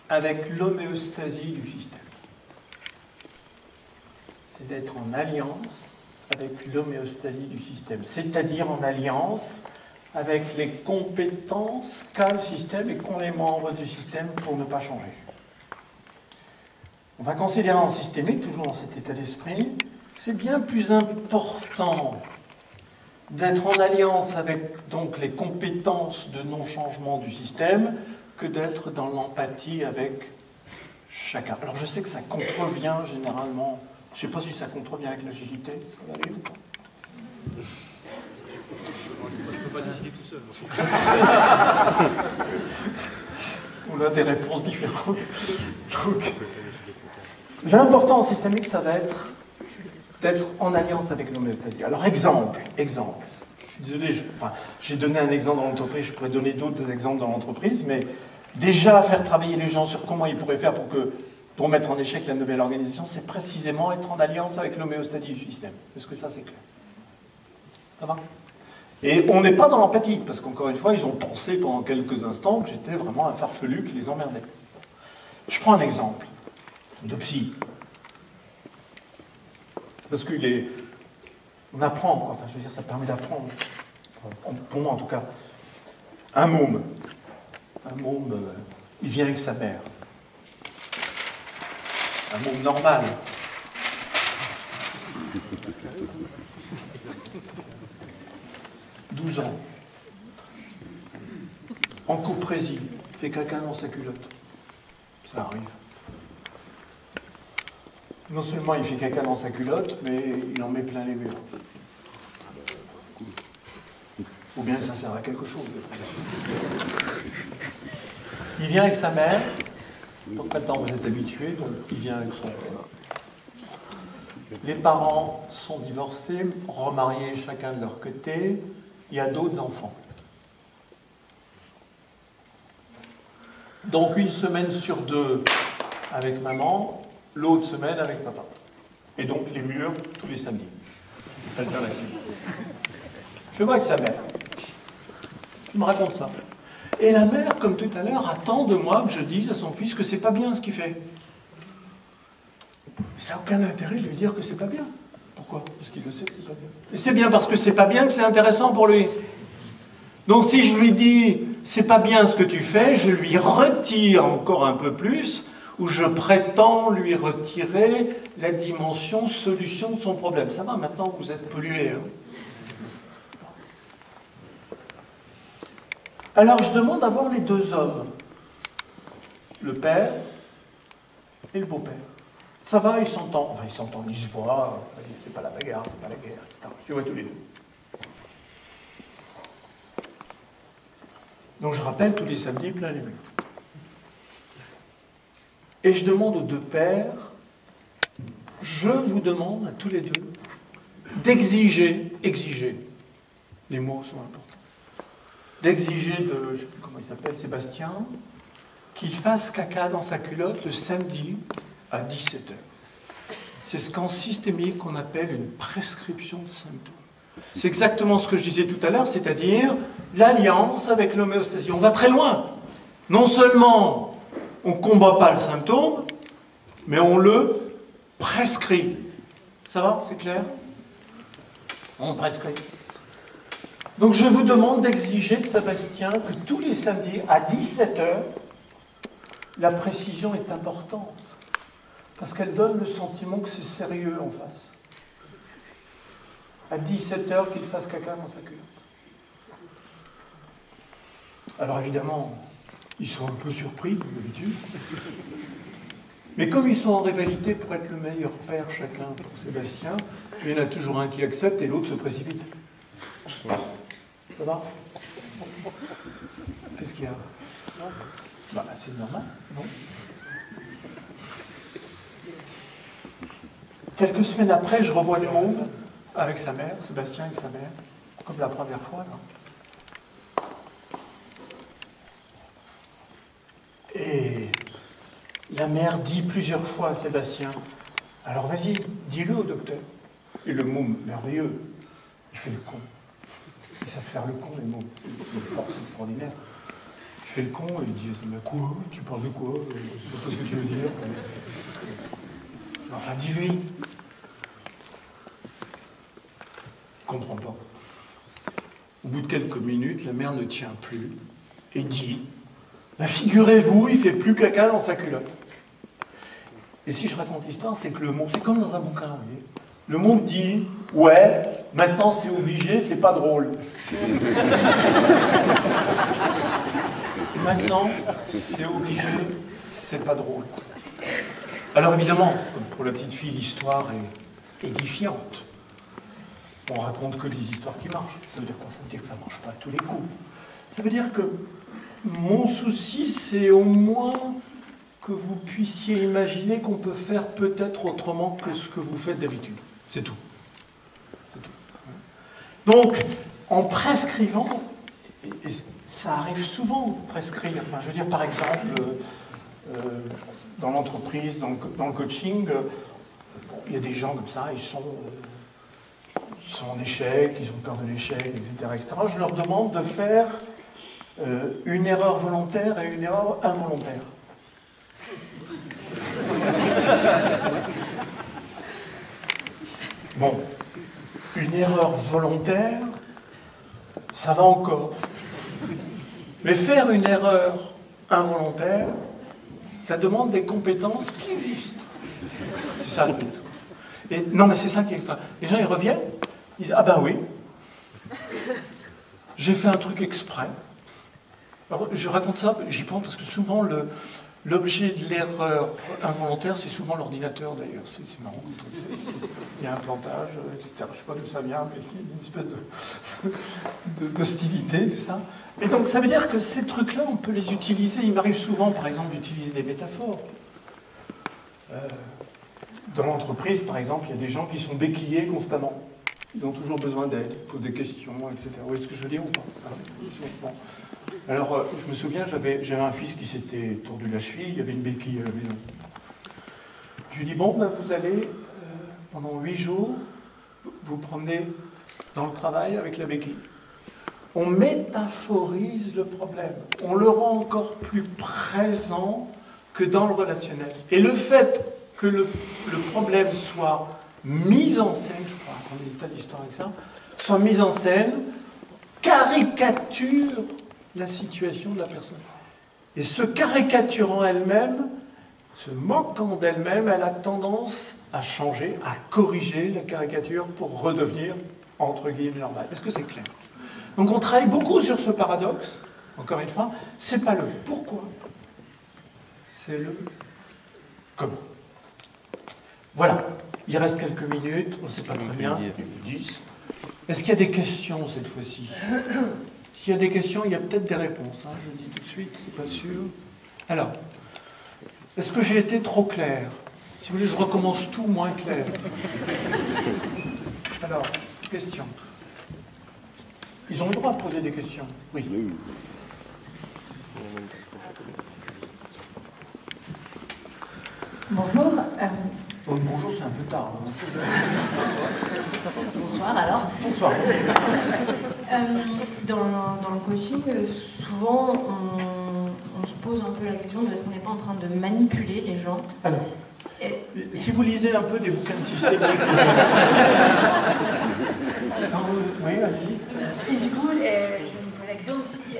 S1: avec l'homéostasie du système. c'est d'être en alliance avec l'homéostasie du système, c'est-à-dire en alliance avec les compétences qu'a le système et qu'ont les membres du système pour ne pas changer. On va considérer en systémique, toujours dans cet état d'esprit, c'est bien plus important d'être en alliance avec donc les compétences de non-changement du système que d'être dans l'empathie avec chacun. Alors je sais que ça contrevient généralement, je ne sais pas si ça contrevient avec l'agilité, ça va aller ou pas?
S4: Je ne peux pas décider tout seul.
S1: On a des réponses différentes. Donc, l'important en systémique, ça va être d'être en alliance avec l'homéostasie. Alors, exemple. Je suis désolé, j'ai donné un exemple dans l'entreprise, je pourrais donner d'autres exemples dans l'entreprise, mais déjà faire travailler les gens sur comment ils pourraient faire pour mettre en échec la nouvelle organisation, c'est précisément être en alliance avec l'homéostasie du système. Est-ce que ça, c'est clair? Ça va? Et on n'est pas dans l'empathie, parce qu'encore une fois, ils ont pensé pendant quelques instants que j'étais vraiment un farfelu qui les emmerdait. Je prends un exemple de psy. Parce on apprend, enfin, je veux dire, ça permet d'apprendre. Pour moi, en tout cas. Un môme, il vient avec sa mère. Un môme normal. « 12 ans. En coprésie, fait caca dans sa culotte. Ça arrive. Non seulement il fait caca dans sa culotte, mais il en met plein les murs. Ou bien ça sert à quelque chose. Il vient avec sa mère, donc maintenant vous êtes habitués, donc il vient avec son père. Les parents sont divorcés, remariés chacun de leur côté, il y a d'autres enfants. Donc une semaine sur deux avec maman, l'autre semaine avec papa. Et donc les murs tous les samedis. Alternative. Je vois avec sa mère. Il me raconte ça. Et la mère, comme tout à l'heure, attend de moi que je dise à son fils que c'est pas bien ce qu'il fait. Ça n'a aucun intérêt de lui dire que c'est pas bien. Pourquoi? Parce qu'il le sait que c'est pas bien. Et c'est bien parce que c'est pas bien que c'est intéressant pour lui. Donc si je lui dis c'est pas bien ce que tu fais, je lui retire encore un peu plus, ou je prétends lui retirer la dimension solution de son problème. Ça va, maintenant vous êtes pollué. Hein. Alors je demande à voir les deux hommes, le père et le beau-père. Ça va, ils s'entendent, ils se voient, c'est pas la bagarre, c'est pas la guerre, etc. Je les vois tous les deux. Donc je rappelle tous les samedis plein les murs. Et je demande aux deux pères, je vous demande à tous les deux d'exiger, les mots sont importants, d'exiger de, je ne sais plus comment il s'appelle, Sébastien, qu'il fasse caca dans sa culotte le samedi à 17h. C'est ce qu'en systémique on appelle une prescription de symptômes. C'est exactement ce que je disais tout à l'heure, c'est-à-dire l'alliance avec l'homéostasie. On va très loin. Non seulement on ne combat pas le symptôme, mais on le prescrit. Ça va, c'est clair? On prescrit. Donc je vous demande d'exiger de Sébastien que tous les samedis, à 17h, la précision est importante. Parce qu'elle donne le sentiment que c'est sérieux en face. À 17h, qu'il fasse caca dans sa culotte. Alors évidemment, ils sont un peu surpris, comme d'habitude. Mais comme ils sont en rivalité pour être le meilleur père chacun pour Sébastien, il y en a toujours un qui accepte et l'autre se précipite. Ça va? Qu'est-ce qu'il y a? Bah, c'est normal, non? Quelques semaines après, je revois le môme avec sa mère, Sébastien avec sa mère, comme la première fois. Là. Et la mère dit plusieurs fois à Sébastien, alors vas-y, dis-le au docteur. Et le môme, merveilleux, il fait le con. Ils savent faire le con, les mômes. C'est une force extraordinaire. Il fait le con et il dit, mais quoi? Tu parles de quoi? Je sais pas ce que tu veux dire. Enfin, dis-lui. comprends pas. Au bout de quelques minutes, la mère ne tient plus et dit bah, figurez-vous, il fait plus caca dans sa culotte. Et si je raconte l'histoire, c'est que le monde, c'est comme dans un bouquin, vous voyez. Le monde dit ouais, maintenant c'est obligé, c'est pas drôle. Maintenant, c'est obligé, c'est pas drôle. Alors évidemment, comme pour la petite fille, l'histoire est édifiante. On raconte que des histoires qui marchent. Ça veut dire quoi? Ça veut dire que ça ne marche pas à tous les coups. Ça veut dire que mon souci, c'est au moins que vous puissiez imaginer qu'on peut faire peut-être autrement que ce que vous faites d'habitude. C'est tout. C'est tout. Donc, en prescrivant, et ça arrive souvent de prescrire. Enfin, je veux dire, par exemple, dans l'entreprise, dans le coaching, il y a des gens comme ça, ils sont en échec, ils ont peur de l'échec, etc., etc. Je leur demande de faire une erreur volontaire et une erreur involontaire. Bon, une erreur volontaire, ça va encore. Mais faire une erreur involontaire, ça demande des compétences qui existent. C'est ça le but. Et non, mais c'est ça qui est extra. Les gens, ils reviennent, ils disent « Ah ben oui, j'ai fait un truc exprès. » Alors, je raconte ça, j'y pense parce que souvent, l'objet de l'erreur involontaire, c'est souvent l'ordinateur d'ailleurs. C'est marrant. Il y a un plantage, etc. Je ne sais pas d'où ça vient, mais il y a une espèce d'hostilité, tout ça. Et donc, ça veut dire que ces trucs-là, on peut les utiliser. Il m'arrive souvent, par exemple, d'utiliser des métaphores. Dans l'entreprise, par exemple, il y a des gens qui sont béquillés constamment. Ils ont toujours besoin d'aide, ils posent des questions, etc. Vous voyez ce que je veux dire ou pas? Bon. Alors, je me souviens, j'avais un fils qui s'était tordu la cheville, il y avait une béquille à la maison. Je lui dis, bon, ben, vous allez, pendant 8 jours, vous promener dans le travail avec la béquille. On métaphorise le problème. On le rend encore plus présent que dans le relationnel. Et le fait que le problème soit mis en scène, je crois qu'on a des tas d'histoires avec ça, soit mis en scène, caricature la situation de la personne. Et se caricaturant elle-même, se moquant d'elle-même, elle a tendance à changer, à corriger la caricature pour redevenir, entre guillemets, normale. Est-ce que c'est clair? Donc on travaille beaucoup sur ce paradoxe, encore une fois, c'est pas le pourquoi, c'est le comment. Voilà, il reste quelques minutes, on ne sait pas très bien, 10. Est-ce qu'il y a des questions cette fois-ci? S'il y a des questions, il y a peut-être des réponses, hein, je le dis tout de suite, c'est pas sûr. Alors, est-ce que j'ai été trop clair? Si vous voulez, je recommence tout moins clair. Alors, question. Ils ont le droit de poser des questions. Oui.
S5: Bonjour.
S1: Bonjour, c'est un peu tard.
S5: Bonsoir alors.
S1: Bonsoir.
S5: Dans le coaching, souvent on se pose un peu la question de est-ce qu'on n'est pas en train de manipuler les gens?
S1: Alors, si vous lisez un peu des bouquins de systémique. Oui, vas-y.
S5: Et du coup, je me pose la question aussi,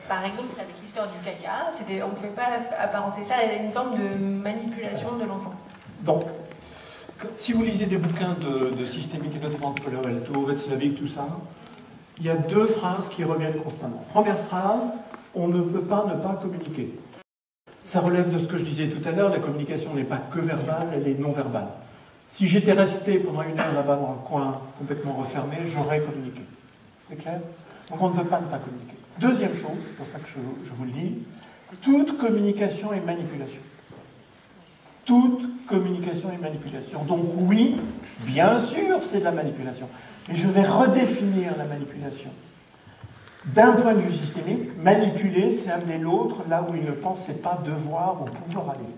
S5: par exemple, avec l'histoire du caca, on ne pouvait pas apparenter ça à une forme de manipulation de l'enfant.
S1: Donc, si vous lisez des bouquins de systémique, notamment de Palo Alto, Václavic, tout ça, il y a 2 phrases qui reviennent constamment. Première phrase, on ne peut pas ne pas communiquer. Ça relève de ce que je disais tout à l'heure, la communication n'est pas que verbale, elle est non verbale. Si j'étais resté pendant 1 heure là-bas dans un coin complètement refermé, j'aurais communiqué. C'est clair? Donc on ne peut pas ne pas communiquer. Deuxième chose, c'est pour ça que je vous le dis, toute communication est manipulation. Toute communication est manipulation. Donc oui, bien sûr, c'est de la manipulation. Mais je vais redéfinir la manipulation. D'un point de vue systémique, manipuler, c'est amener l'autre là où il ne pensait pas devoir ou pouvoir aller.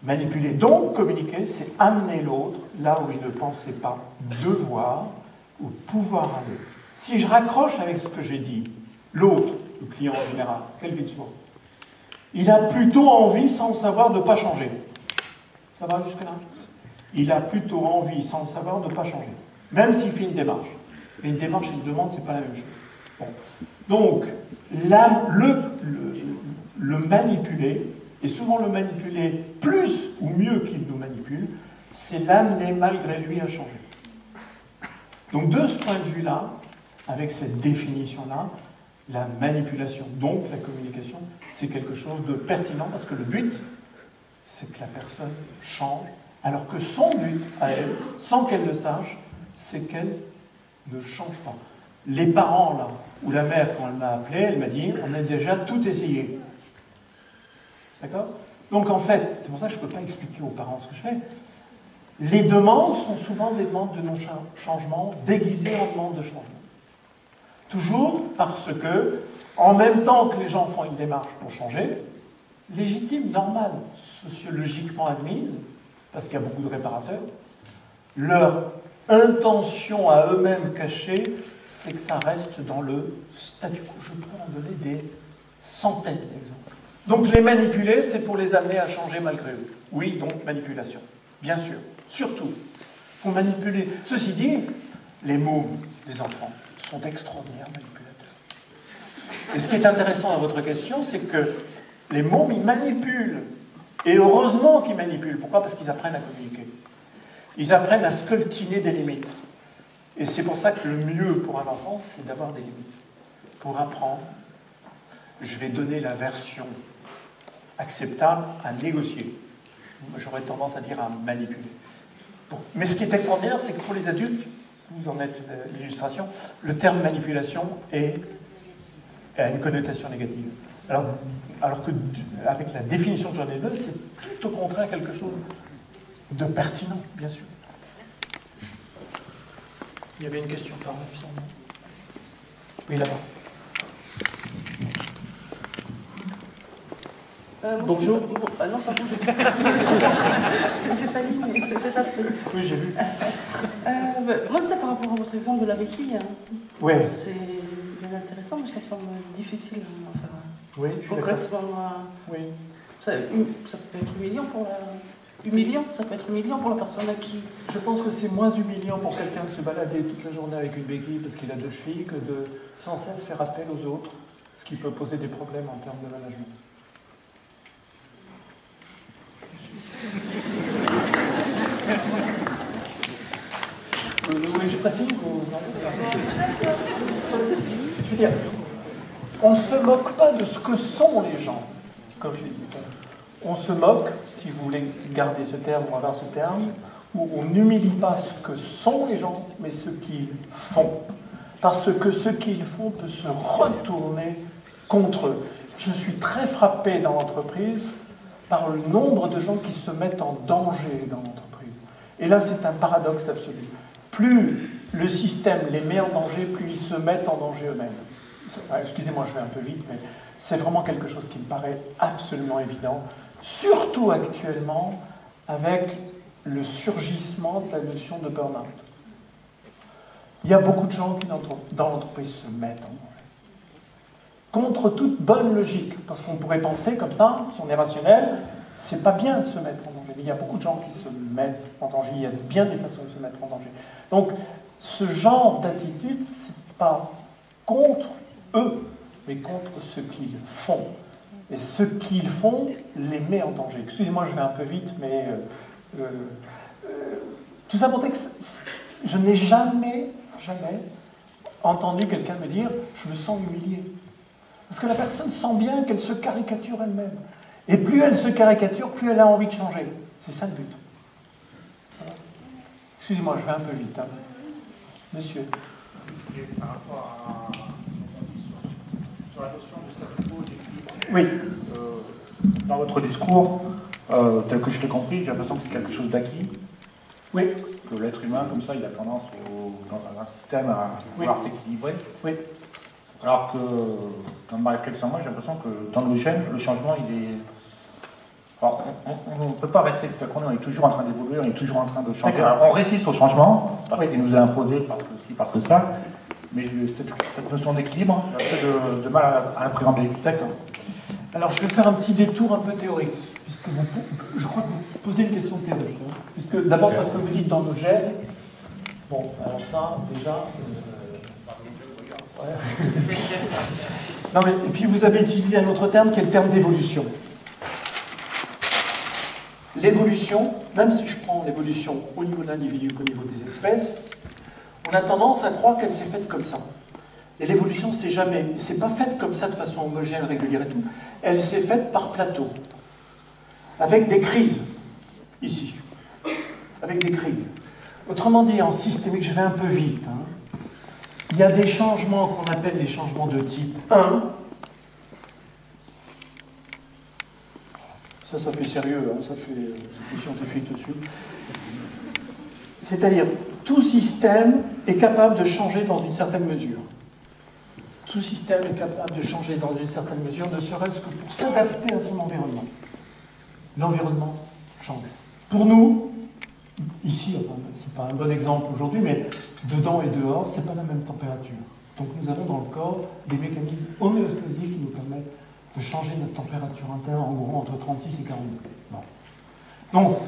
S1: Manipuler, donc communiquer, c'est amener l'autre là où il ne pensait pas devoir ou pouvoir aller. Si je raccroche avec ce que j'ai dit, l'autre, le client en général, quel qu'il soit, il a plutôt envie, sans le savoir, de ne pas changer. Ça va jusque-là? Il a plutôt envie, sans le savoir, de ne pas changer. même s'il fait une démarche. Mais une démarche et une demande, c'est pas la même chose. Bon. Donc, là, le manipuler, et souvent le manipuler plus ou mieux qu'il nous manipule, c'est l'amener malgré lui à changer. Donc de ce point de vue-là, avec cette définition-là, la manipulation, donc la communication, c'est quelque chose de pertinent parce que le but, c'est que la personne change, alors que son but à elle, sans qu'elle le sache, c'est qu'elle ne change pas. Les parents, là, ou la mère, quand elle m'a appelé, elle m'a dit « on a déjà tout essayé ». D'accord? Donc en fait, c'est pour ça que je ne peux pas expliquer aux parents ce que je fais. Les demandes sont souvent des demandes de non-changement, déguisées en demandes de changement. Toujours parce que, en même temps que les gens font une démarche pour changer, légitime, normale, sociologiquement admise, parce qu'il y a beaucoup de réparateurs, leur intention à eux-mêmes cachée, c'est que ça reste dans le statu quo. Je peux en donner des centaines d'exemples. Donc les manipuler, c'est pour les amener à changer malgré eux. Oui, donc manipulation. Bien sûr, surtout. Pour manipuler. Ceci dit, les mômes, les enfants, sont d'extraordinaires manipulateurs. Et ce qui est intéressant dans votre question, c'est que les mômes, ils manipulent. Et heureusement qu'ils manipulent. Pourquoi? Parce qu'ils apprennent à communiquer. Ils apprennent à scoltiner des limites. Et c'est pour ça que le mieux pour un enfant, c'est d'avoir des limites. Pour apprendre, je vais donner la version acceptable à négocier. J'aurais tendance à dire à manipuler. Mais ce qui est extraordinaire, c'est que pour les adultes, vous en êtes l'illustration, le terme manipulation a une connotation négative. Alors que avec la définition que j'en ai donnée, c'est tout au contraire quelque chose de pertinent, bien sûr.
S5: Merci.
S1: Il y avait une question par là, il me semble. Oui, là-bas. Bonjour.
S6: Non, pas bonjour. J'ai failli, mais j'ai pas fait.
S1: Oui, j'ai vu.
S6: Moi, c'était par rapport à votre exemple de la béquille.
S1: Oui.
S6: C'est bien intéressant, mais ça me semble difficile. Enfin,
S1: Oui, je suis d'accord.
S6: concrètement,
S1: Oui.
S6: ça peut être humiliant pour ça peut être humiliant pour la personne à qui...
S1: Je pense que c'est moins humiliant pour quelqu'un de se balader toute la journée avec une béquille parce qu'il a 2 chevilles que de sans cesse faire appel aux autres, ce qui peut poser des problèmes en termes de management. Oui, je précise ou non? Je veux dire, on ne se moque pas de ce que sont les gens, comme je l'ai dit. On se moque, si vous voulez garder ce terme ou avoir ce terme, où on n'humilie pas ce que sont les gens, mais ce qu'ils font. Parce que ce qu'ils font peut se retourner contre eux. Je suis très frappé dans l'entreprise par le nombre de gens qui se mettent en danger dans l'entreprise. Et là, c'est un paradoxe absolu. Plus le système les met en danger, plus ils se mettent en danger eux-mêmes. Excusez-moi, je vais un peu vite, mais c'est vraiment quelque chose qui me paraît absolument évident, surtout actuellement avec le surgissement de la notion de burn-out. Il y a beaucoup de gens qui, dans l'entreprise, se mettent en danger. Contre toute bonne logique, parce qu'on pourrait penser comme ça, si on est rationnel, c'est pas bien de se mettre en danger. Mais il y a beaucoup de gens qui se mettent en danger, il y a bien des façons de se mettre en danger. Donc, ce genre d'attitude, c'est pas contre eux, mais contre ce qu'ils font. Et ce qu'ils font les met en danger. Excusez-moi, je vais un peu vite, mais tout ça pour dire que je n'ai jamais entendu quelqu'un me dire « je me sens humilié ». Parce que la personne sent bien qu'elle se caricature elle-même. Et plus elle se caricature, plus elle a envie de changer. C'est ça le but. Voilà. Excusez-moi, je vais un peu vite. Hein. Monsieur.
S2: Par rapport à sur la notion de statu quo, d'équilibre.
S1: Oui.
S2: Dans votre discours, tel que je l'ai compris, j'ai l'impression que c'est quelque chose d'acquis.
S1: Oui.
S2: Que l'être humain, comme ça, il a tendance, dans un système, à vouloir s'équilibrer.
S1: Oui.
S2: Alors que, dans ma réflexion, moi, j'ai l'impression que dans nos gènes, le changement, il est... Alors, on ne peut pas rester tout à coup, on est toujours en train d'évoluer, on est toujours en train de changer. Alors, on résiste au changement, parce qu'il nous est imposé, parce que ci, parce que ça, mais cette notion d'équilibre, j'ai un peu de mal à l'appréhender.
S1: D'accord. Alors, je vais faire un petit détour un peu théorique, puisque je crois que vous posez une question théorique. Hein, puisque d'abord, parce que vous dites dans nos gènes, Bon, alors ça, déjà... ouais. Non, mais, et puis vous avez utilisé un autre terme qui est le terme d'évolution. L'évolution, même si je prends l'évolution au niveau de l'individu qu'au niveau des espèces, on a tendance à croire qu'elle s'est faite comme ça. Et l'évolution, c'est pas faite comme ça de façon homogène, régulière et tout. Elle s'est faite par plateau, avec des crises, ici, avec des crises. Autrement dit, en systémique, je vais un peu vite, hein. Il y a des changements qu'on appelle des changements de type 1. Ça fait sérieux, hein, ça fait scientifique tout de suite. C'est-à-dire, tout système est capable de changer dans une certaine mesure. Tout système est capable de changer dans une certaine mesure, ne serait-ce que pour s'adapter à son environnement. L'environnement change. Pour nous, ici, c'est pas un bon exemple aujourd'hui, mais dedans et dehors, c'est pas la même température. Donc nous avons dans le corps des mécanismes homéostasiques qui nous permettent de changer notre température interne en gros entre 36 et 40 degrés. Bon. Donc,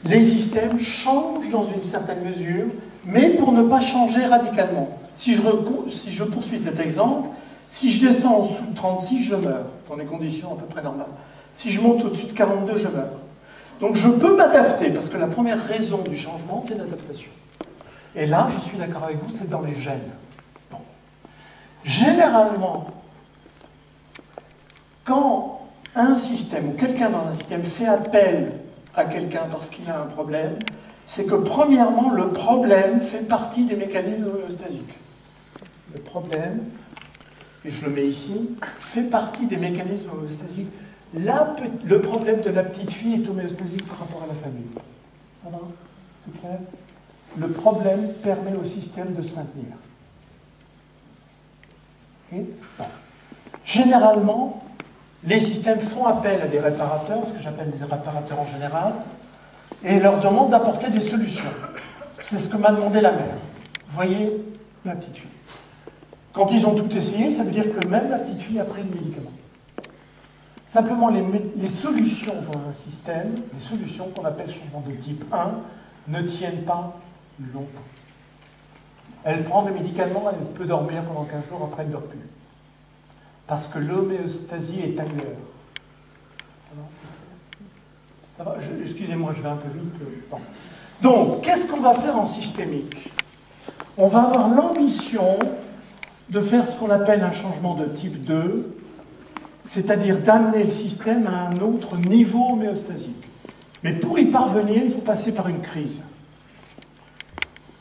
S1: les systèmes changent dans une certaine mesure, mais pour ne pas changer radicalement. Si je poursuis cet exemple, si je descends en dessous de 36, je meurs, dans les conditions à peu près normales. Si je monte au-dessus de 42, je meurs. Donc je peux m'adapter, parce que la première raison du changement, c'est l'adaptation. Et là, je suis d'accord avec vous, c'est dans les gènes. Bon. Généralement, quand un système, ou quelqu'un dans un système fait appel à quelqu'un parce qu'il a un problème, c'est que premièrement, le problème fait partie des mécanismes homéostasiques. Le problème, et je le mets ici, fait partie des mécanismes homéostasiques. Le problème de la petite fille est homéostasique par rapport à la famille. Ça va? C'est clair? Le problème permet au système de se maintenir. Okay? Bon. Généralement, les systèmes font appel à des réparateurs, ce que j'appelle des réparateurs en général, et leur demandent d'apporter des solutions. C'est ce que m'a demandé la mère. Vous voyez, la petite fille. Quand ils ont tout essayé, ça veut dire que même la petite fille a pris le médicament. Simplement, les solutions dans un système, les solutions qu'on appelle changement de type 1, ne tiennent pas longtemps. Elle prend des médicaments, elle peut dormir pendant 15 jours, après elle ne dort plus. Parce que l'homéostasie est ailleurs. Ça va? Excusez-moi, je vais un peu vite. Bon. Donc, qu'est-ce qu'on va faire en systémique? On va avoir l'ambition de faire ce qu'on appelle un changement de type 2, c'est-à-dire d'amener le système à un autre niveau homéostasique. Mais pour y parvenir, il faut passer par une crise.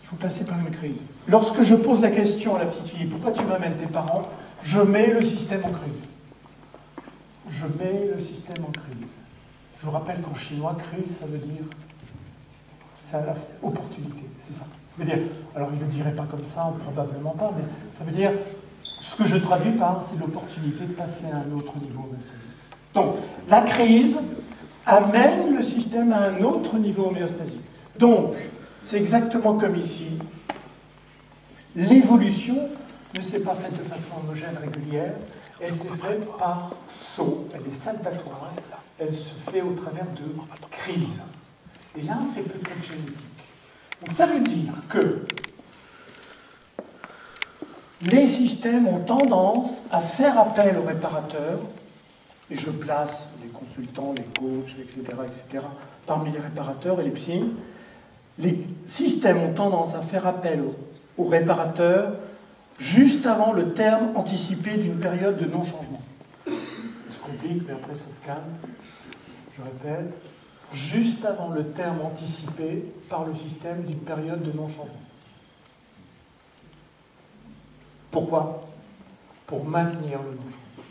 S1: Il faut passer par une crise. Lorsque je pose la question à la petite fille, pourquoi tu m'amènes tes parents? Je mets le système en crise. Je mets le système en crise. Je vous rappelle qu'en chinois, crise, ça veut dire opportunité, c'est ça. Ça veut dire, alors il ne le dirait pas comme ça, probablement pas, mais ça veut dire, ce que je traduis par, c'est l'opportunité de passer à un autre niveau homéostasique. Donc, la crise amène le système à un autre niveau homéostasique. Donc, c'est exactement comme ici. L'évolution ne s'est pas faite de façon homogène, régulière, elle s'est faite par saut, elle est saltatoire, elle se fait au travers de crises. Et là, c'est peut-être génétique. Donc ça veut dire que les systèmes ont tendance à faire appel aux réparateurs, et je place les consultants, les coachs, etc., parmi les réparateurs et les psys. Les systèmes ont tendance à faire appel aux réparateurs juste avant le terme anticipé d'une période de non-changement. Ça se complique, mais après ça se calme. Je répète, juste avant le terme anticipé par le système d'une période de non-changement. Pourquoi? Pour maintenir le non-changement.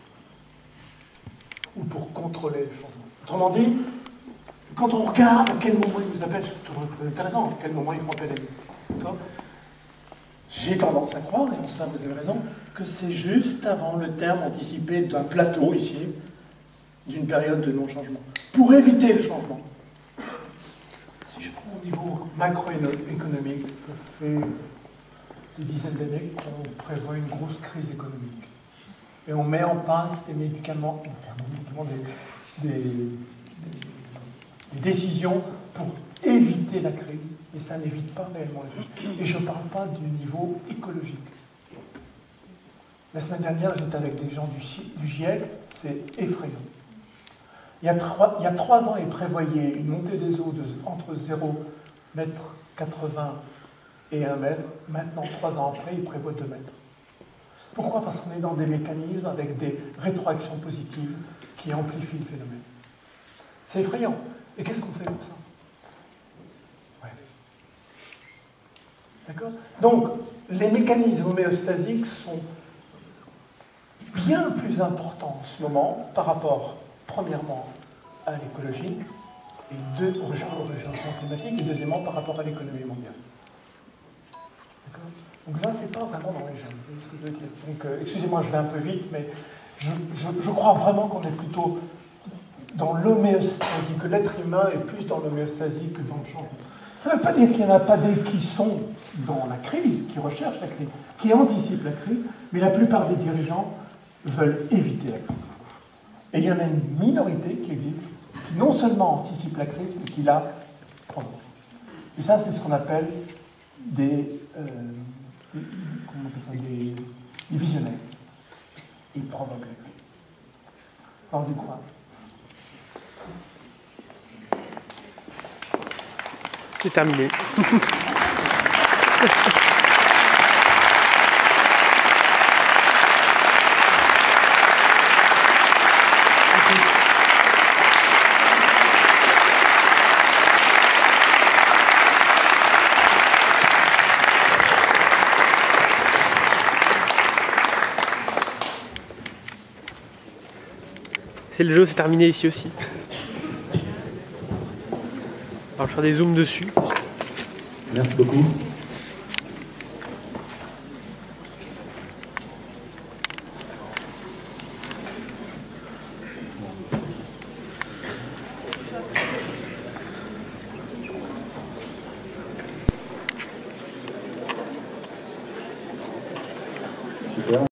S1: Ou pour contrôler le changement. Autrement dit, quand on regarde à quel moment ils nous appellent, c'est toujours très intéressant, à quel moment ils font appel à nous. D'accord? J'ai tendance à croire, et en cela vous avez raison, que c'est juste avant le terme anticipé d'un plateau ici, d'une période de non-changement, pour éviter le changement. Si je prends au niveau macroéconomique, ça fait des dizaines d'années qu'on prévoit une grosse crise économique. Et on met en place des médicaments, des décisions pour éviter la crise.
S7: mais ça n'évite pas réellement la vie. Et je ne parle pas du niveau écologique. La semaine dernière, j'étais avec des gens du GIEC, c'est effrayant. Il y a 3 ans, ils prévoyaient une montée des eaux entre 0,80 m et 1 mètre. Maintenant, 3 ans après, ils prévoient 2 mètres. Pourquoi? Parce qu'on est dans des mécanismes avec des rétroactions positives qui amplifient le phénomène. C'est effrayant. Et qu'est-ce qu'on fait pour ça? Ouais. D'accord? Donc, les mécanismes homéostasiques sont bien plus importants en ce moment par rapport, premièrement, à l'écologie, et au réchauffement climatique, et deuxièmement, par rapport à l'économie mondiale. D'accord? Donc là, c'est pas vraiment dans les gènes. Vous voyez ce que je veux dire? Donc, excusez-moi, je vais un peu vite, mais je crois vraiment qu'on est plutôt dans l'homéostasie, que l'être humain est plus dans l'homéostasie que dans le changement. Ça ne veut pas dire qu'il n'y en a pas des qui sont dans la crise, qui recherchent la crise, qui anticipent la crise, mais la plupart des dirigeants veulent éviter la crise. Et il y en a une minorité qui existe, qui non seulement anticipe la crise, mais qui la provoque. Et ça, c'est ce qu'on appelle des visionnaires. Ils provoquent la crise. Alors, du courage.
S3: C'est terminé. C'est le jeu, c'est terminé ici aussi. Alors je ferai des zooms dessus.
S8: Merci beaucoup.